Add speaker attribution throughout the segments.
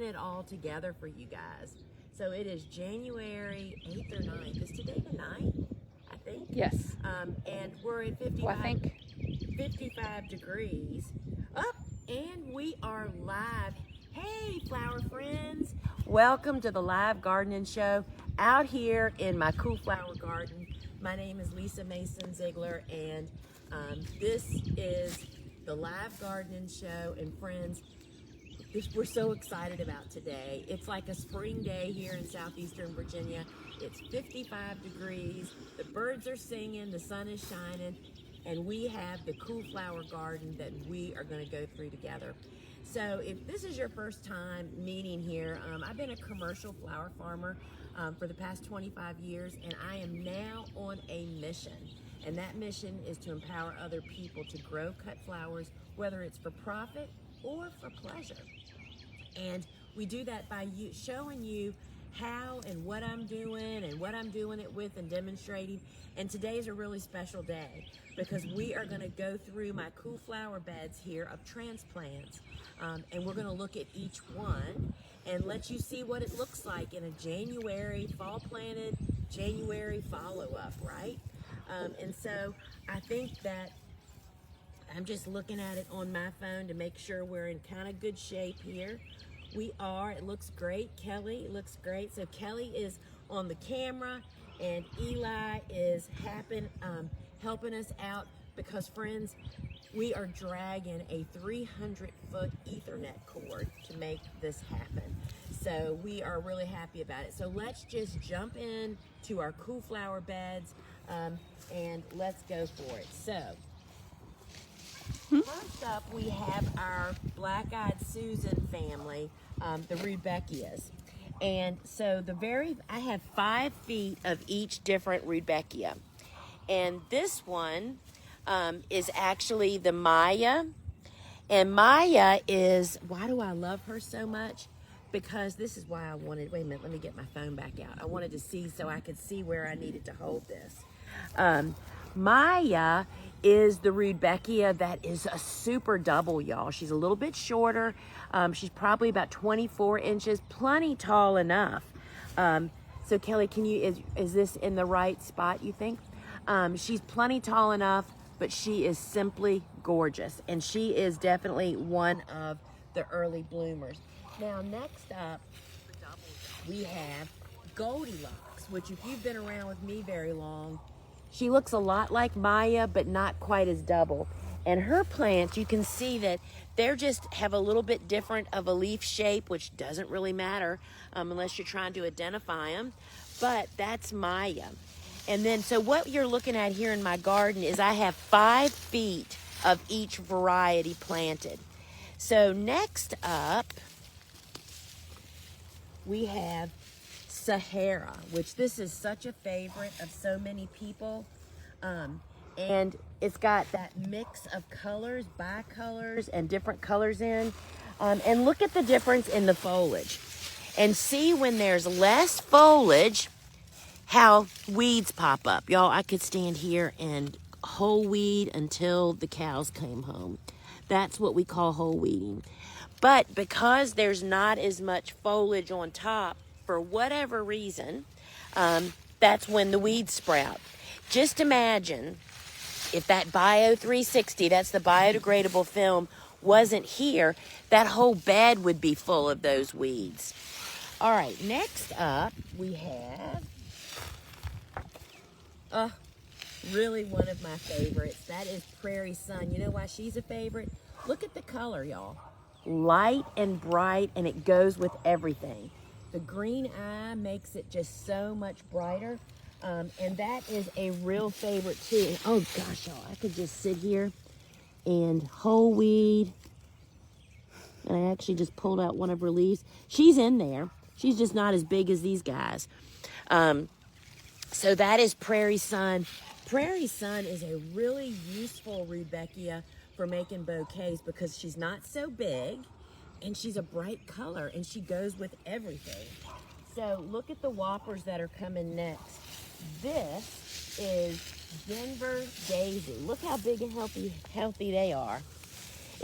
Speaker 1: it all together for you guys. So it is January 8th or 9th. Is today the 9th? I think.
Speaker 2: Yes.
Speaker 1: And we're at 55 degrees. Up, and we are live. Hey, flower friends. Welcome to the live gardening show out here in my cool flower garden. My name is Lisa Mason Ziegler, and this is the live gardening show. And friends, we're so excited about today. It's like a spring day here in southeastern Virginia. It's 55 degrees, the birds are singing, the sun is shining, and we have the cool flower garden that we are going to go through together. So if this is your first time meeting here, I've been a commercial flower farmer for the past 25 years, and I am now on a mission. And that mission is to empower other people to grow cut flowers, whether it's for profit or for pleasure. And we do that by showing you how and what I'm doing it with and demonstrating. And today is a really special day because we are going to go through my cool flower beds here of transplants, and we're going to look at each one and let you see what it looks like in a January fall planted January follow-up, right? And so I think that I'm just looking at it on my phone to make sure we're in kind of good shape here. We are. It looks great. Kelly, it looks great. So Kelly is on the camera, and Eli is helping us out because, friends, we are dragging a 300-foot Ethernet cord to make this happen. So we are really happy about it. So let's just jump in to our cool flower beds, and let's go for it. So first up, we have our black-eyed Susan family, the Rudbeckias. And so I have 5 feet of each different Rudbeckia. And this one is actually the Maya. And Maya is, why do I love her so much? Because this is why I wanted, wait a minute, let me get my phone back out. I wanted to see so I could see where I needed to hold this. Maya is the Rudbeckia that is a super double, y'all. She's a little bit shorter. She's probably about 24 inches, plenty tall enough. So Kelly, is this in the right spot, you think? She's plenty tall enough, but she is simply gorgeous. And she is definitely one of the early bloomers. Now, next up, we have Goldilocks, which if you've been around with me very long, she looks a lot like Maya, but not quite as double. And her plants, you can see that they're just have a little bit different of a leaf shape, which doesn't really matter unless you're trying to identify them. But that's Maya. And then, so what you're looking at here in my garden is I have 5 feet of each variety planted. So next up, we have Sahara, which this is such a favorite of so many people. And it's got that mix of colors, bicolors, and different colors in. And look at the difference in the foliage. And see when there's less foliage, how weeds pop up. Y'all, I could stand here and whole weed until the cows came home. That's what we call whole weeding. But because there's not as much foliage on top, for whatever reason, that's when the weeds sprout. Just imagine if that Bio 360, that's the biodegradable film, wasn't here, that whole bed would be full of those weeds. All right, next up we have really one of my favorites. That is Prairie Sun. You know why she's a favorite? Look at the color, y'all. Light and bright, and it goes with everything. The green eye makes it just so much brighter, and that is a real favorite too. Oh gosh, y'all, I could just sit here and whole weed, and I actually just pulled out one of her leaves. She's in there. She's just not as big as these guys. So that is Prairie Sun. Prairie Sun is a really useful Rudbeckia for making bouquets because she's not so big and she's a bright color and she goes with everything. So look at the whoppers that are coming next. This is Denver Daisy. Look how big and healthy they are.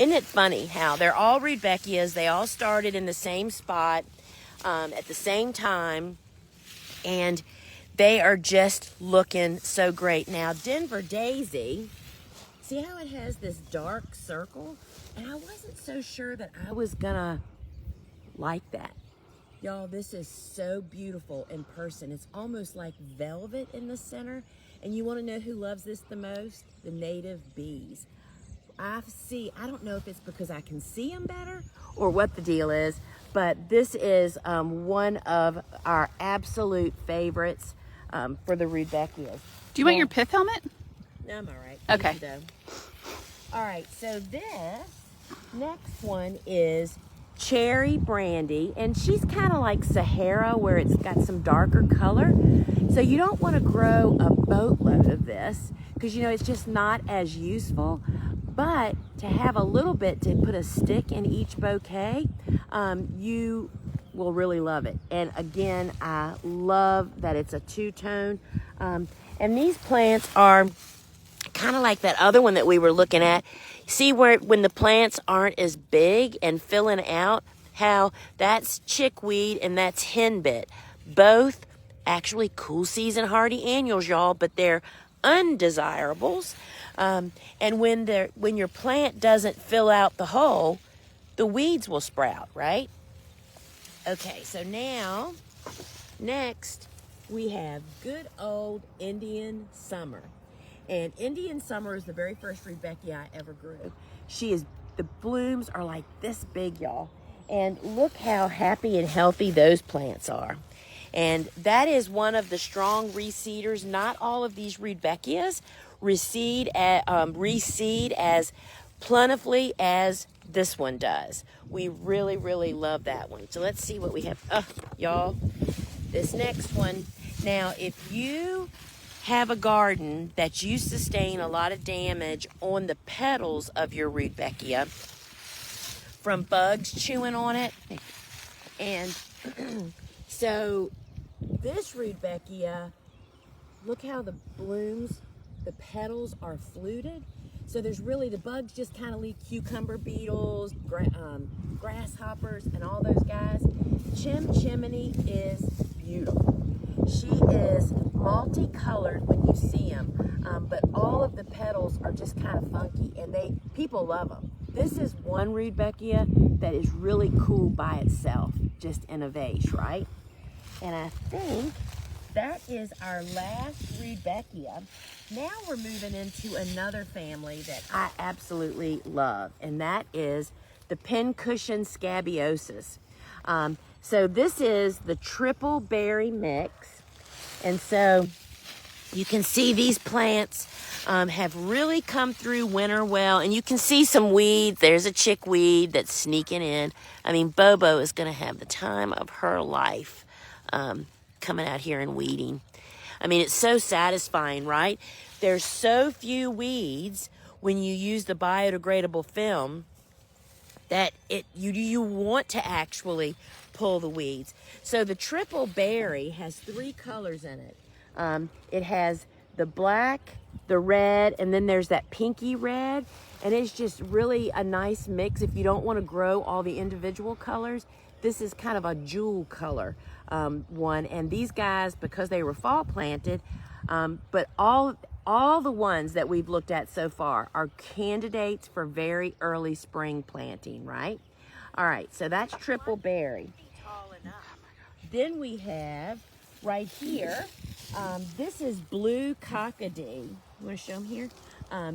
Speaker 1: Isn't it funny how they're all Rudbeckias? They all started in the same spot at the same time, and they are just looking so great. Now, Denver Daisy, see how it has this dark circle? And I wasn't so sure that I was gonna like that. Y'all, this is so beautiful in person. It's almost like velvet in the center. And you wanna know who loves this the most? The native bees. I don't know if it's because I can see them better or what the deal is, but this is one of our absolute favorites for the Rudbeckias.
Speaker 2: Do you want your pith helmet?
Speaker 1: No, I'm all right.
Speaker 2: Okay.
Speaker 1: All right, so this next one is Cherry Brandy, and she's kind of like Sahara where it's got some darker color. So you don't want to grow a boatload of this because, you know, it's just not as useful. But to have a little bit to put a stick in each bouquet, you will really love it. And again, I love that it's a two-tone. And these plants are kind of like that other one that we were looking at. See where when the plants aren't as big and filling out, how that's chickweed and that's henbit. Both actually cool season hardy annuals, y'all, but they're undesirables. And when your plant doesn't fill out the hole, the weeds will sprout, right? Okay, so now, next, we have good old Indian Summer. And Indian Summer is the very first Rudbeckia I ever grew. The blooms are like this big, y'all. And look how happy and healthy those plants are. And that is one of the strong reseeders. Not all of these Rudbeckias reseed as plentifully as this one does. We really, really love that one. So let's see what we have. Y'all, this next one. Now, if you have a garden that you sustain a lot of damage on the petals of your Rudbeckia from bugs chewing on it, and so this Rudbeckia, look how the blooms, the petals are fluted. So there's really, the bugs just kind of leave cucumber beetles, grasshoppers, and all those guys. Chimney is beautiful. She is multicolored when you see them, but all of the petals are just kind of funky, and people love them. This is one Rudbeckia that is really cool by itself, just in a vase, right? And I think that is our last Rudbeckia. Now we're moving into another family that I absolutely love, and that is the pincushion scabiosus. So this is the triple berry mix. And so you can see these plants have really come through winter well. And you can see some weeds. There's a chickweed that's sneaking in. I mean, Bobo is going to have the time of her life coming out here and weeding. I mean, it's so satisfying, right? There's so few weeds when you use the biodegradable film that you want to actually pull the weeds. So the triple berry has 3 colors in it. It has the black, the red, and then there's that pinky red. And it's just really a nice mix. If you don't want to grow all the individual colors, this is kind of a jewel color one. And these guys, because they were fall planted, but all the ones that we've looked at so far are candidates for very early spring planting, right? All right, so that's triple berry. Then we have right here, this is blue cockadee. You want to show them here?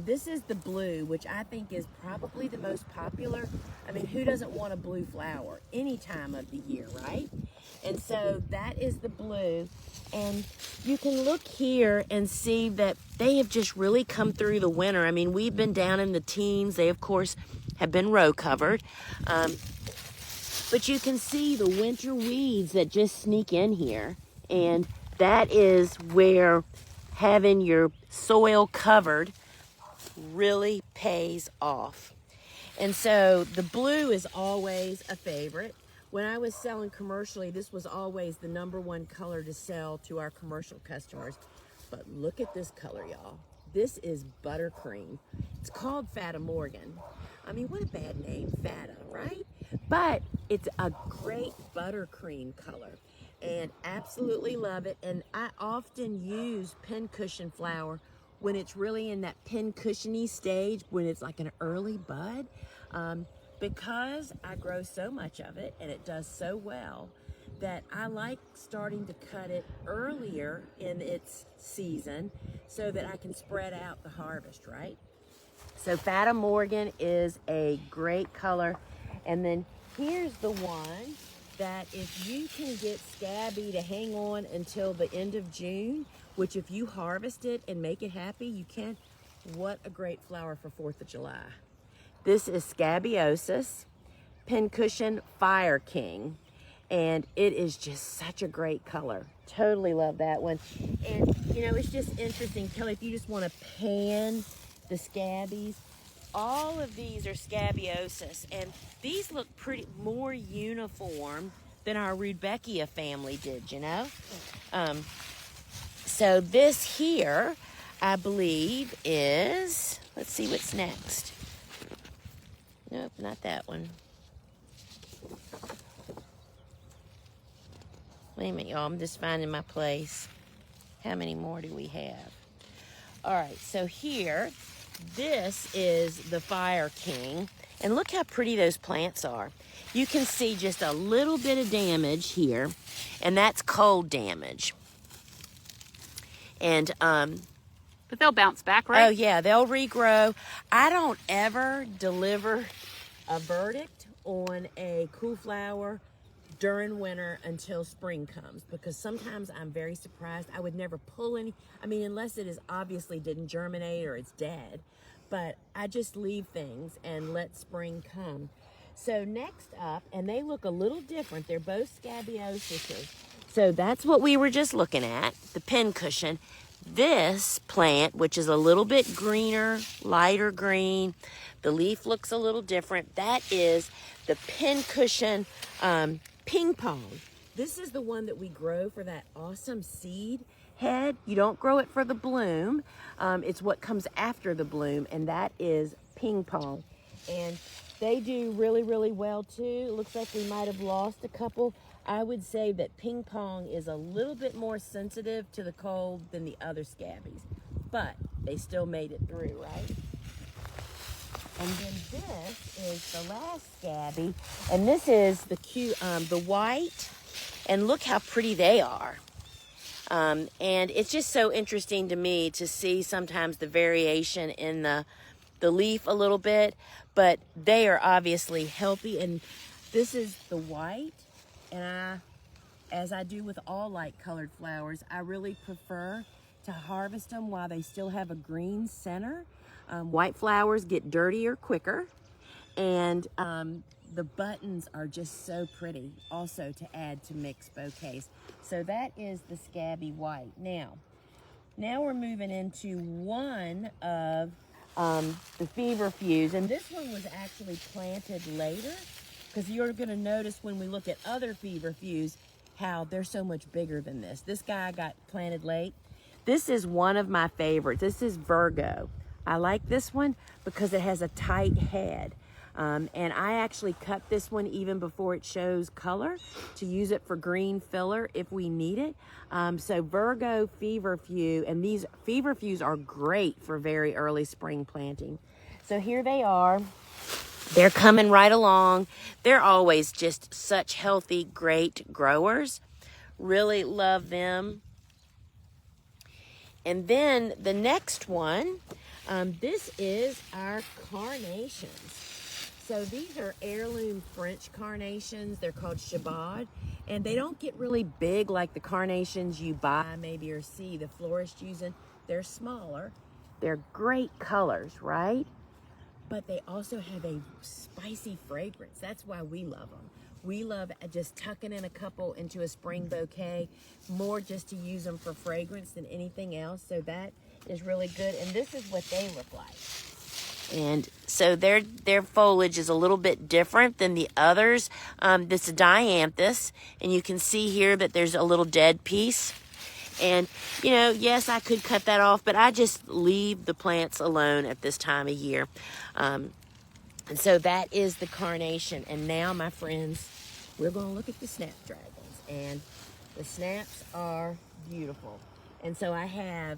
Speaker 1: This is the blue, which I think is probably the most popular. I mean, who doesn't want a blue flower any time of the year, right? And so that is the blue. And you can look here and see that they have just really come through the winter. I mean, we've been down in the teens. They, of course, have been row covered. But you can see the winter weeds that just sneak in here. And that is where having your soil covered really pays off. And so the blue is always a favorite. When I was selling commercially, this was always the #1 color to sell to our commercial customers. But look at this color, y'all. This is buttercream. It's called Fata Morgan. I mean, what a bad name, Fata, right? But it's a great buttercream color and absolutely love it. And I often use pincushion flower when it's really in that pincushiony stage, when it's like an early bud. Because I grow so much of it and it does so well, that I like starting to cut it earlier in its season so that I can spread out the harvest, right? So Fata Morgan is a great color. And then here's the one that if you can get Scabby to hang on until the end of June, which if you harvest it and make it happy, you can. What a great flower for 4th of July. This is Scabiosis Pincushion Fire King. And it is just such a great color. Totally love that one. And you know, it's just interesting, Kelly, if you just want to pan the scabbies, all of these are Scabiosis, and these look pretty more uniform than our Rudbeckia family did, you know? So this here, I believe is, let's see what's next. Nope, not that one. Wait a minute, y'all, I'm just finding my place. How many more do we have? All right, so here, this is the Fire King. And look how pretty those plants are. You can see just a little bit of damage here, and that's cold damage. And,
Speaker 2: but they'll bounce back, right?
Speaker 1: oh yeah, they'll regrow. I don't ever deliver a verdict on a cool flower during winter until spring comes, because sometimes I'm very surprised. I would never pull any, I mean, unless it is obviously didn't germinate or it's dead, but I just leave things and let spring come. So next up, and they look a little different, they're both Scabiosises. So that's what we were just looking at, the pincushion. This plant, which is a little bit greener, lighter green, the leaf looks a little different. That is the pincushion ping pong. This is the one that we grow for that awesome seed head. You don't grow it for the bloom. It's what comes after the bloom, and that is ping pong. And they do really, really well too. It looks like we might have lost a couple. I would say that ping pong is a little bit more sensitive to the cold than the other scabbies, but they still made it through, right? And then this is the last scabby, and this is the cute, the white, and look how pretty they are. And it's just so interesting to me to see sometimes the variation in the leaf a little bit, but they are obviously healthy. And this is the white, and as I do with all light colored flowers, I really prefer to harvest them while they still have a green center. White flowers get dirtier quicker, and the buttons are just so pretty also to add to mixed bouquets. So that is the Scabby White. Now we're moving into one of the feverfews, and this one was actually planted later, because you're going to notice when we look at other feverfews how they're so much bigger than this. This guy got planted late. This is one of my favorites. This is Virgo. I like this one because it has a tight head. And I actually cut this one even before it shows color to use it for green filler if we need it. So Virgo feverfew, and these feverfews are great for very early spring planting. So here they are. They're coming right along. They're always just such healthy, great growers. Really love them. And then the next one, this is our carnations. So these are heirloom French carnations. They're called Chabad, and they don't get really big like the carnations you buy maybe or see the florist using. They're smaller. They're great colors, right? But they also have a spicy fragrance. That's why we love them. We love just tucking in a couple into a spring bouquet, more just to use them for fragrance than anything else. So that is really good. And this is what they look like. And so their foliage is a little bit different than the others. This is dianthus, and you can see here that there's a little dead piece. And, you know, yes, I could cut that off, but I just leave the plants alone at this time of year. And so that is the carnation. And now, my friends, we're going to look at the snapdragons. And the snaps are beautiful. And so I have,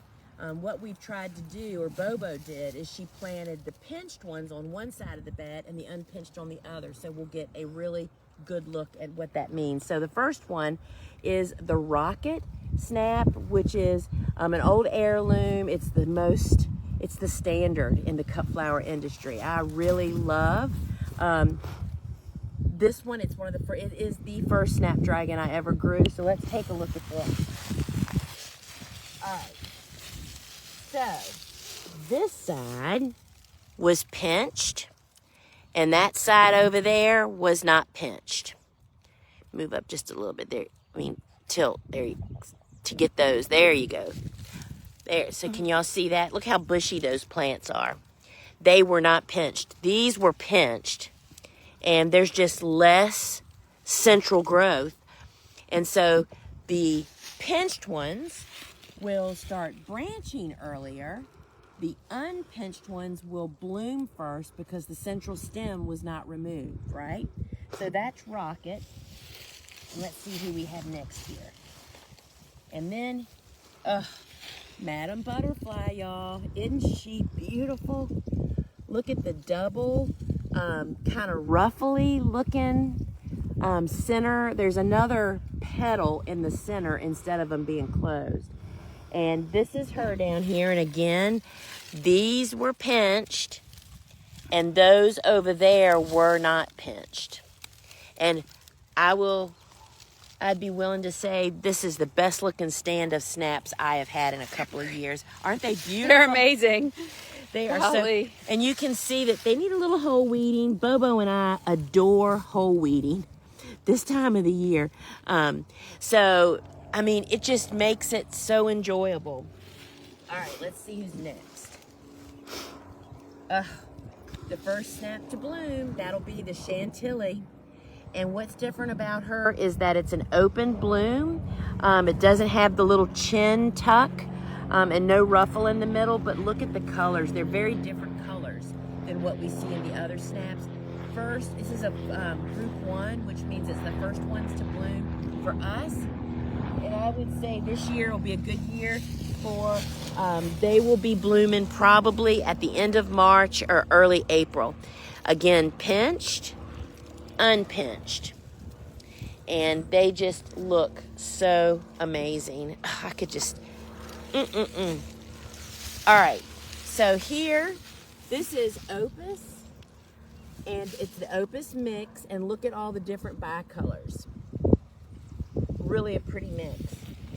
Speaker 1: what we've tried to do, or Bobo did, is she planted the pinched ones on one side of the bed and the unpinched on the other. So we'll get a really good look at what that means. So the first one is the Rocket Snap, which is an old heirloom. It's the standard in the cut flower industry. I really love this one. It is the first snapdragon I ever grew. So let's take a look at this. All right. So this side was pinched, and that side over there was not pinched. Move up just a little bit there. Tilt there to get those. There you go. There. So can y'all see that? Look how bushy those plants are. They were not pinched. These were pinched, and there's just less central growth. And so the pinched ones will start branching earlier. The unpinched ones will bloom first because the central stem was not removed, right? So that's Rocket. Let's see who we have next here. And then, Madam Butterfly, y'all. Isn't she beautiful? Look at the double, kind of ruffly looking center. There's another petal in the center instead of them being closed. And this is her down here. And again, these were pinched, and those over there were not pinched. And I'd be willing to say this is the best looking stand of snaps I have had in a couple of years. Aren't they beautiful?
Speaker 2: They're amazing.
Speaker 1: They are so, and you can see that they need a little whole weeding. Bobo and I adore whole weeding this time of the year. It just makes it so enjoyable. All right, let's see who's next. The first snap to bloom, that'll be the Chantilly. And what's different about her is that it's an open bloom. It doesn't have the little chin tuck and no ruffle in the middle, but look at the colors. They're very different colors than what we see in the other snaps. First, this is a group 1, which means it's the first ones to bloom for us. And I would say this year will be a good year for, they will be blooming probably at the end of March or early April. Again, pinched, unpinched, and they just look so amazing. I could just all right, so here, this is Opus, and it's the Opus mix, and look at all the different bicolors. Really a pretty mix.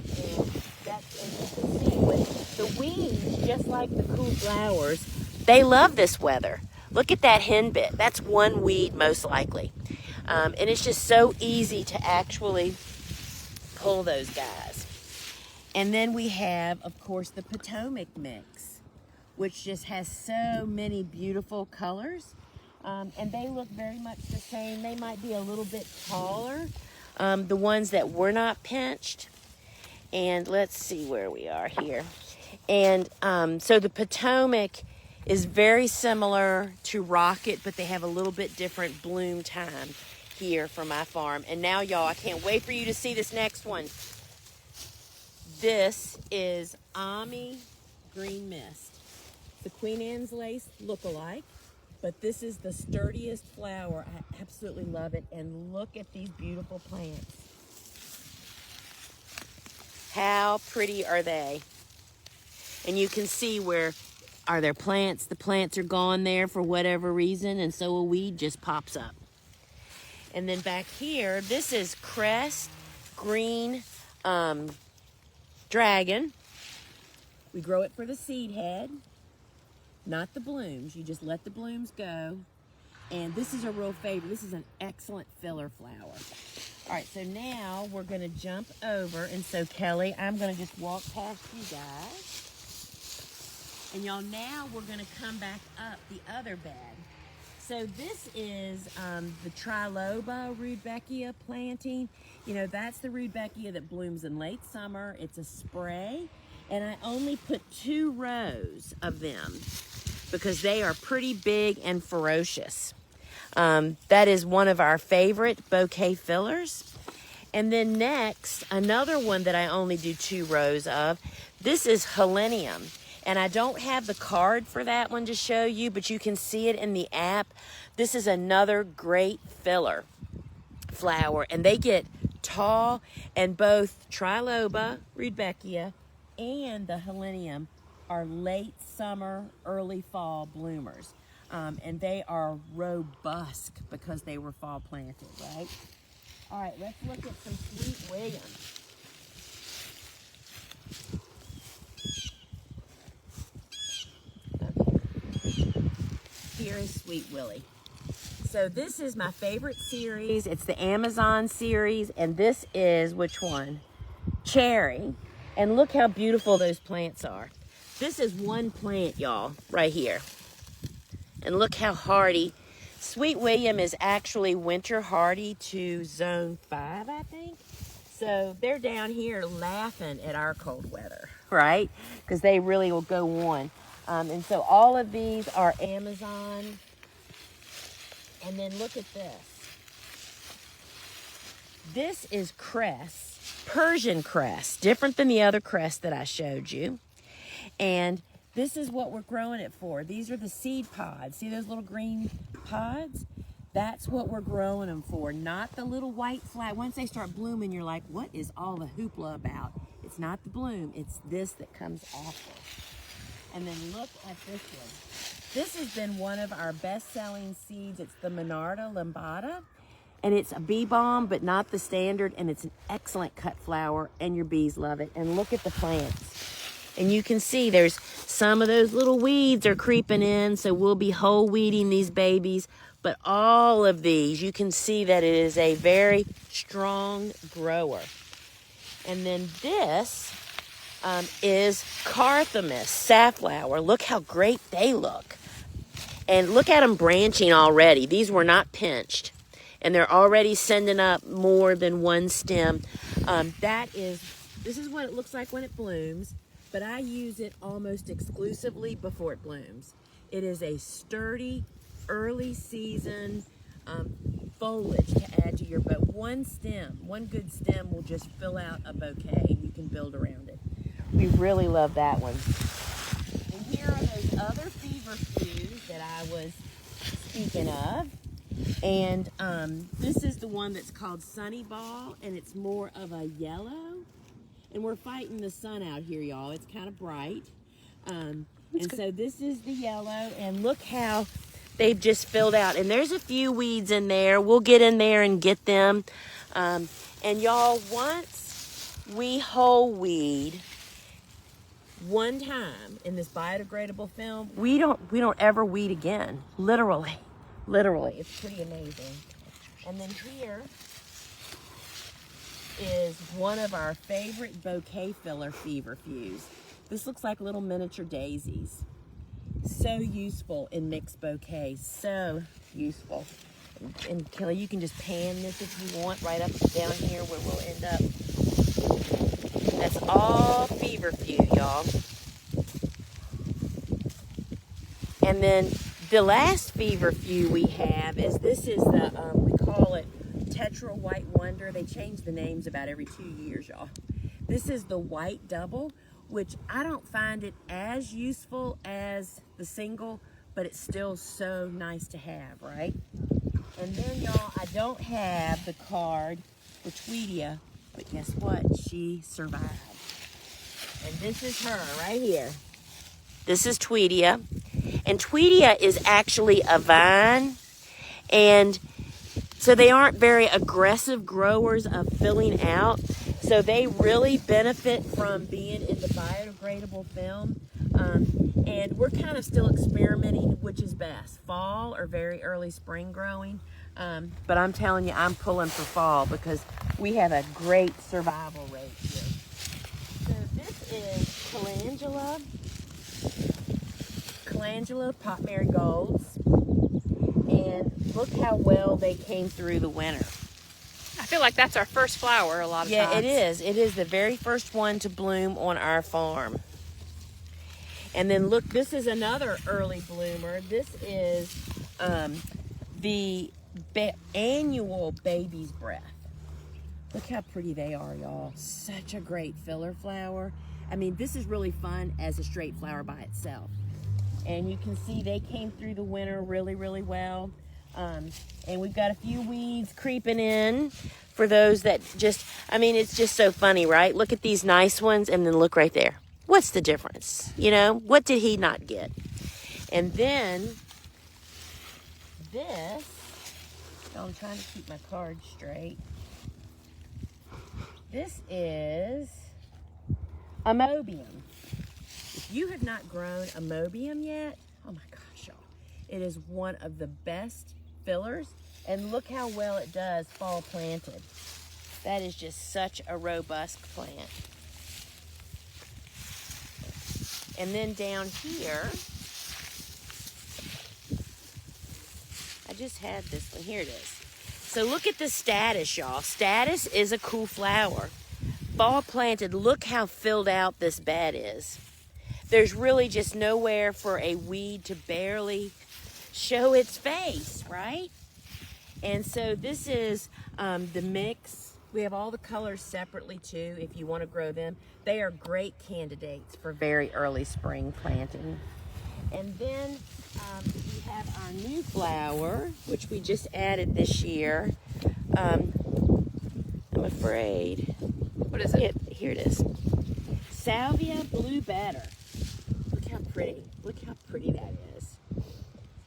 Speaker 1: And that's, as you can see, with the weeds, just like the cool flowers, they love this weather. Look at that hen bit. That's one weed, most likely. And it's just so easy to actually pull those guys. And then we have, of course, the Potomac mix, which just has so many beautiful colors. And they look very much the same. They might be a little bit taller, the ones that were not pinched. And let's see where we are here. And so the Potomac is very similar to Rocket, but they have a little bit different bloom time here from my farm. And now, y'all, I can't wait for you to see this next one. This is Ami Green Mist. The Queen Anne's lace look-alike, but this is the sturdiest flower. I absolutely love it. And look at these beautiful plants. How pretty are they? And you can see where are there plants. The plants are gone there for whatever reason, and so a weed just pops up. And then back here, this is Crest Green Dragon. We grow it for the seed head, not the blooms. You just let the blooms go. And this is a real favorite. This is an excellent filler flower. All right, so now we're going to jump over. And so, Kelly, I'm going to just walk past you guys. And y'all, now we're going to come back up the other bed. So this is the Triloba Rudbeckia planting. You know, that's the Rudbeckia that blooms in late summer. It's a spray. And I only put 2 rows of them because they are pretty big and ferocious. That is one of our favorite bouquet fillers. And then next, another one that I only do 2 rows of. This is Helenium. And I don't have the card for that one to show you, but you can see it in the app. This is another great filler flower. And they get tall, and both Triloba, Rudbeckia, and the Helenium are late summer, early fall bloomers. And they are robust because they were fall planted, right? All right, let's look at some Sweet William. Okay. Here is Sweet Willie. So this is my favorite series. It's the Amazon series, and this is which one? Cherry. And look how beautiful those plants are. This is one plant, y'all, right here. And look how hardy. Sweet William is actually winter hardy to zone 5, I think. So they're down here laughing at our cold weather, right? Because they really will go on. And so all of these are Amazon. And then look at this. This is cress, Persian cress, different than the other cress that I showed you. And this is what we're growing it for. These are the seed pods. See those little green pods? That's what we're growing them for, not the little white flower. Once they start blooming, you're like, what is all the hoopla about? It's not the bloom, it's this that comes after. And then look at this one. This has been one of our best-selling seeds. It's the Monarda lambada. And it's a bee balm, but not the standard, and it's an excellent cut flower, and your bees love it. And look at the plants. And you can see there's some of those little weeds are creeping in, so we'll be whole weeding these babies. But all of these, you can see that it is a very strong grower. And then this is Carthamus safflower. Look how great they look. And look at them branching already. These were not pinched. And they're already sending up more than one stem. This is what it looks like when it blooms. But I use it almost exclusively before it blooms. It is a sturdy, early season foliage to add to your boat. One good stem will just fill out a bouquet, and you can build around it. We really love that one. And here are those other feverfews that I was speaking of. And this is the one that's called Sunny Ball, and it's more of a yellow. And we're fighting the sun out here, y'all. It's kind of bright. So this is the yellow, and look how they've just filled out. And there's a few weeds in there. We'll get in there and get them. And y'all, once we whole weed one time in this biodegradable film, we don't ever weed again. Literally. It's pretty amazing. And then here is one of our favorite bouquet filler feverfews. This looks like little miniature daisies. So useful in mixed bouquets, so useful. And Kelly, you can just pan this if you want, right up down here where we'll end up. That's all feverfew, y'all. And then the last feverfew we have is the, we call it Tetra White Wonder. They change the names about every 2 years, y'all. This is the white double, which I don't find it as useful as the single, but it's still so nice to have, right? And then, y'all, I don't have the card for Tweedia, but guess what? She survived. And this is her right here. This is Tweedia. And Tweedia is actually a vine, and so they aren't very aggressive growers of filling out. So they really benefit from being in the biodegradable film. And we're kind of still experimenting which is best, fall or very early spring growing. But I'm telling you, I'm pulling for fall because we have a great survival rate here. So this is calendula pot marigolds. And look how well they came through the winter.
Speaker 2: I feel like that's our first flower a lot of times.
Speaker 1: Yeah, it is. It is the very first one to bloom on our farm. And then look, this is another early bloomer. This is the annual baby's breath. Look how pretty they are, y'all. Such a great filler flower. I mean, this is really fun as a straight flower by itself. And you can see they came through the winter really, really well. And we've got a few weeds creeping in for those that just, I mean, it's just so funny, right? Look at these nice ones and then look right there. What's the difference? You know, what did he not get? And then this, I'm trying to keep my cards straight. This is a mobium. If you have not grown a mobium yet, oh my gosh, y'all. It is one of the best fillers. And look how well it does fall planted. That is just such a robust plant. And then down here, I just had this one. Here it is. So look at the status, y'all. Status is a cool flower. Fall planted, look how filled out this bed is. There's really just nowhere for a weed to barely show its face, right? And so this is the mix. We have all the colors separately too if you want to grow them. They are great candidates for very early spring planting. And then we have our new flower, which we just added this year. I'm afraid.
Speaker 2: What is it?
Speaker 1: Here it is. Salvia Blue Better. Look how pretty. Look how pretty that is.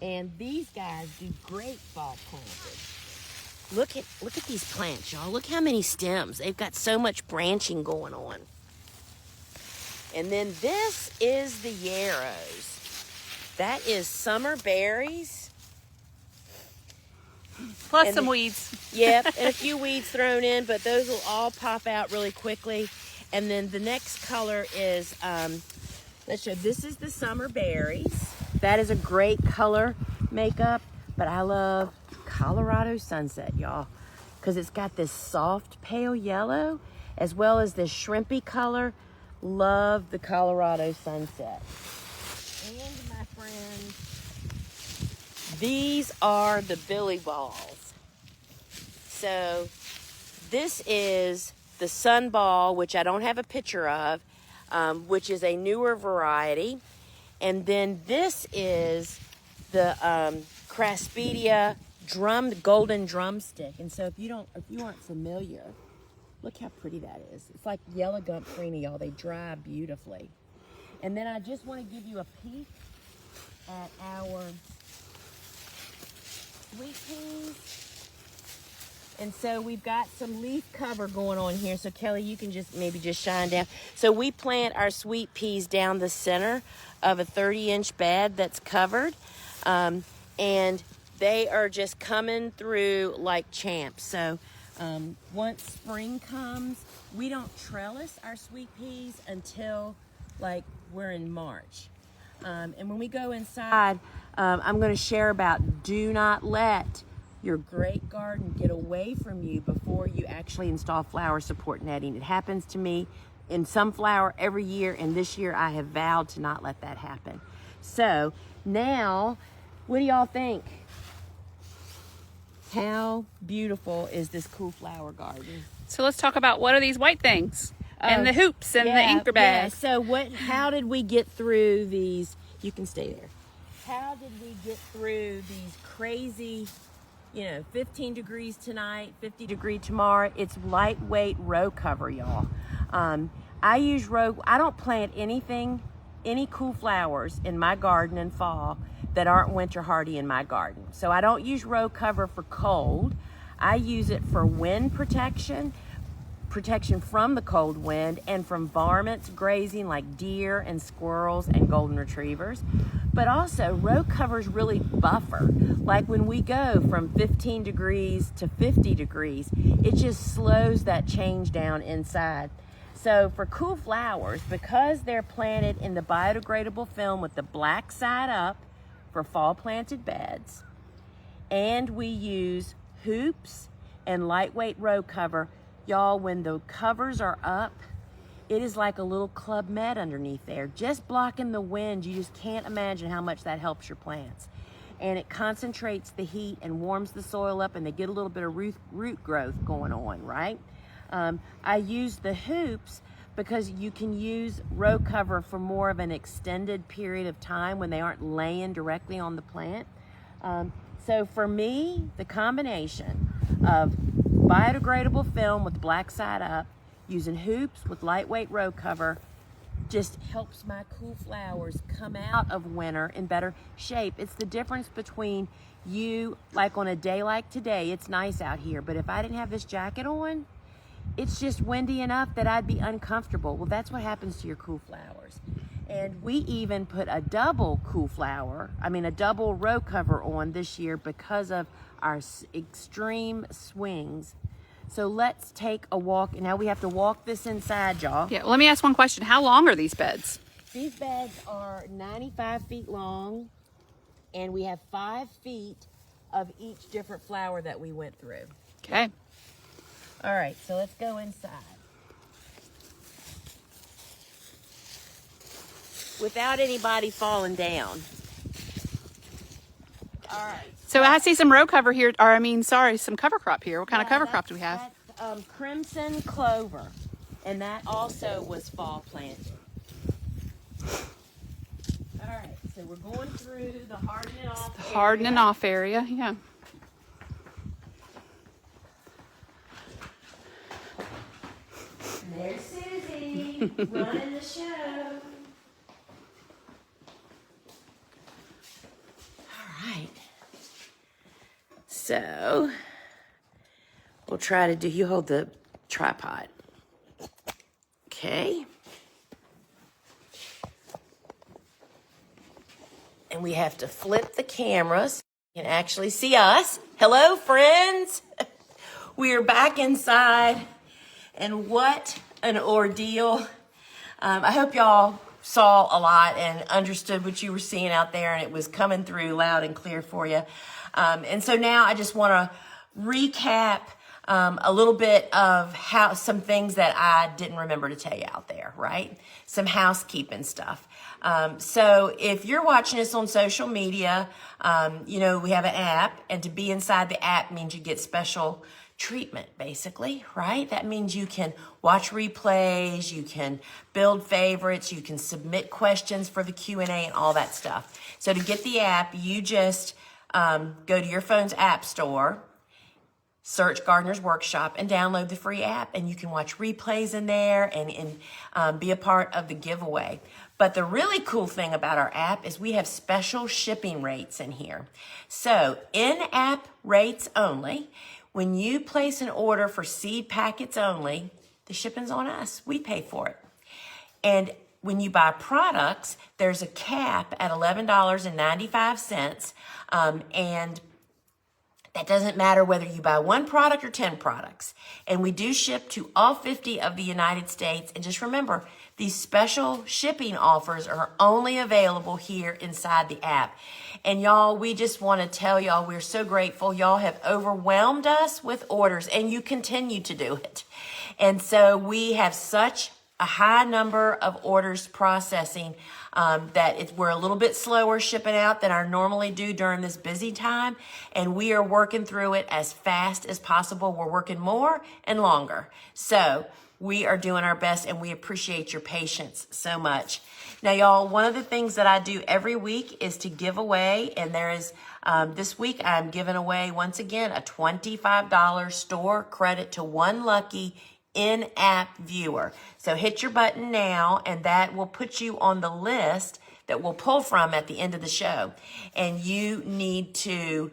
Speaker 1: And these guys do great fall planting. Look at these plants, y'all. Look how many stems. They've got so much branching going on. And then this is the yarrows. That is summer berries.
Speaker 2: Plus
Speaker 1: and
Speaker 2: some weeds.
Speaker 1: Yep, and a few weeds thrown in, but those will all pop out really quickly. And then the next color is, let's show, this is the summer berries. That is a great color makeup, but I love Colorado Sunset, y'all, because it's got this soft pale yellow as well as this shrimpy color. Love the Colorado Sunset. And my friends, these are the Billy Balls. So this is the Sunball, which I don't have a picture of, which is a newer variety. And then this is the Craspedia golden drumstick. And so if you aren't familiar, look how pretty that is. It's like yellow gump y'all. They dry beautifully. And then I just want to give you a peek at our sweet peas. And so we've got some leaf cover going on here. So Kelly, you can maybe just shine down. So we plant our sweet peas down the center of a 30-inch bed that's covered. And they are just coming through like champs. So once spring comes, we don't trellis our sweet peas until like we're in March. And when we go inside, I'm going to share about do not let your great garden get away from you before you actually install flower support netting. It happens to me in sunflower every year, and this year I have vowed to not let that happen. So now, what do y'all think? How beautiful is this cool flower garden?
Speaker 2: So let's talk about what are these white things? And the hoops and the anchor bags.
Speaker 1: Yeah. So how did we get through these? You can stay there. How did we get through these crazy, 15 degrees tonight, 50 degree tomorrow? It's lightweight row cover, y'all. I use I don't plant any cool flowers in my garden in fall that aren't winter hardy in my garden. So I don't use row cover for cold. I use it for wind protection from the cold wind and from varmints grazing like deer and squirrels and golden retrievers. But also row covers really buffer. Like when we go from 15 degrees to 50 degrees, it just slows that change down inside. So for cool flowers, because they're planted in the biodegradable film with the black side up for fall planted beds, and we use hoops and lightweight row cover, y'all, when the covers are up, it is like a little Club Med underneath there, just blocking the wind. You just can't imagine how much that helps your plants. and it concentrates the heat and warms the soil up, and they get a little bit of root growth going on, right? I use the hoops because you can use row cover for more of an extended period of time when they aren't laying directly on the plant. So for me, the combination of biodegradable film with black side up, using hoops with lightweight row cover, just helps my cool flowers come out of winter in better shape. It's the difference between you, like on a day like today, it's nice out here, but if I didn't have this jacket on, it's just windy enough that I'd be uncomfortable. Well, that's what happens to your cool flowers. And we even put a double row cover on this year because of our extreme swings. So let's take a walk. Now we have to walk this inside, y'all.
Speaker 2: Yeah, well, let me ask one question. How long are these beds?
Speaker 1: These beds are 95 feet long, and we have 5 feet of each different flower that we went through.
Speaker 2: Okay.
Speaker 1: All right, so let's go inside. Without anybody falling down. All right.
Speaker 2: So I see some row cover here, some cover crop here. What kind of cover crop do we have?
Speaker 1: That's crimson clover, and that also was fall planted. All right, so we're going through the hardening off area.
Speaker 2: Hardening off area, yeah.
Speaker 1: And there's Susie running the show. All right. So we'll try to do, you hold the tripod. Okay. And we have to flip the cameras. You can actually see us. Hello, friends. We are back inside, and what an ordeal. I hope y'all saw a lot and understood what you were seeing out there, and it was coming through loud and clear for you. And so now I just want to recap a little bit of some things that I didn't remember to tell you out there, right? Some housekeeping stuff. So if you're watching us on social media, we have an app, and to be inside the app means you get special treatment, basically, right? That means you can watch replays, you can build favorites, you can submit questions for the Q&A and all that stuff. So to get the app, you just go to your phone's app store, search Gardener's Workshop, and download the free app, and you can watch replays in there and be a part of the giveaway. But the really cool thing about our app is we have special shipping rates in here. So in-app rates only. When you place an order for seed packets only, the shipping's on us. We pay for it. And when you buy products, there's a cap at $11.95, and that doesn't matter whether you buy 1 product or 10 products. And we do ship to all 50 of the United States. And just remember, these special shipping offers are only available here inside the app. And y'all, we just want to tell y'all we're so grateful. Y'all have overwhelmed us with orders, and you continue to do it. And so we have such a high number of orders processing that we're a little bit slower shipping out than I normally do during this busy time. And we are working through it as fast as possible. We're working more and longer. So we are doing our best, and we appreciate your patience so much. Now, y'all, one of the things that I do every week is to give away, and there is, this week I'm giving away, once again, a $25 store credit to one lucky in-app viewer. So hit your button now, and that will put you on the list that we'll pull from at the end of the show. And you need to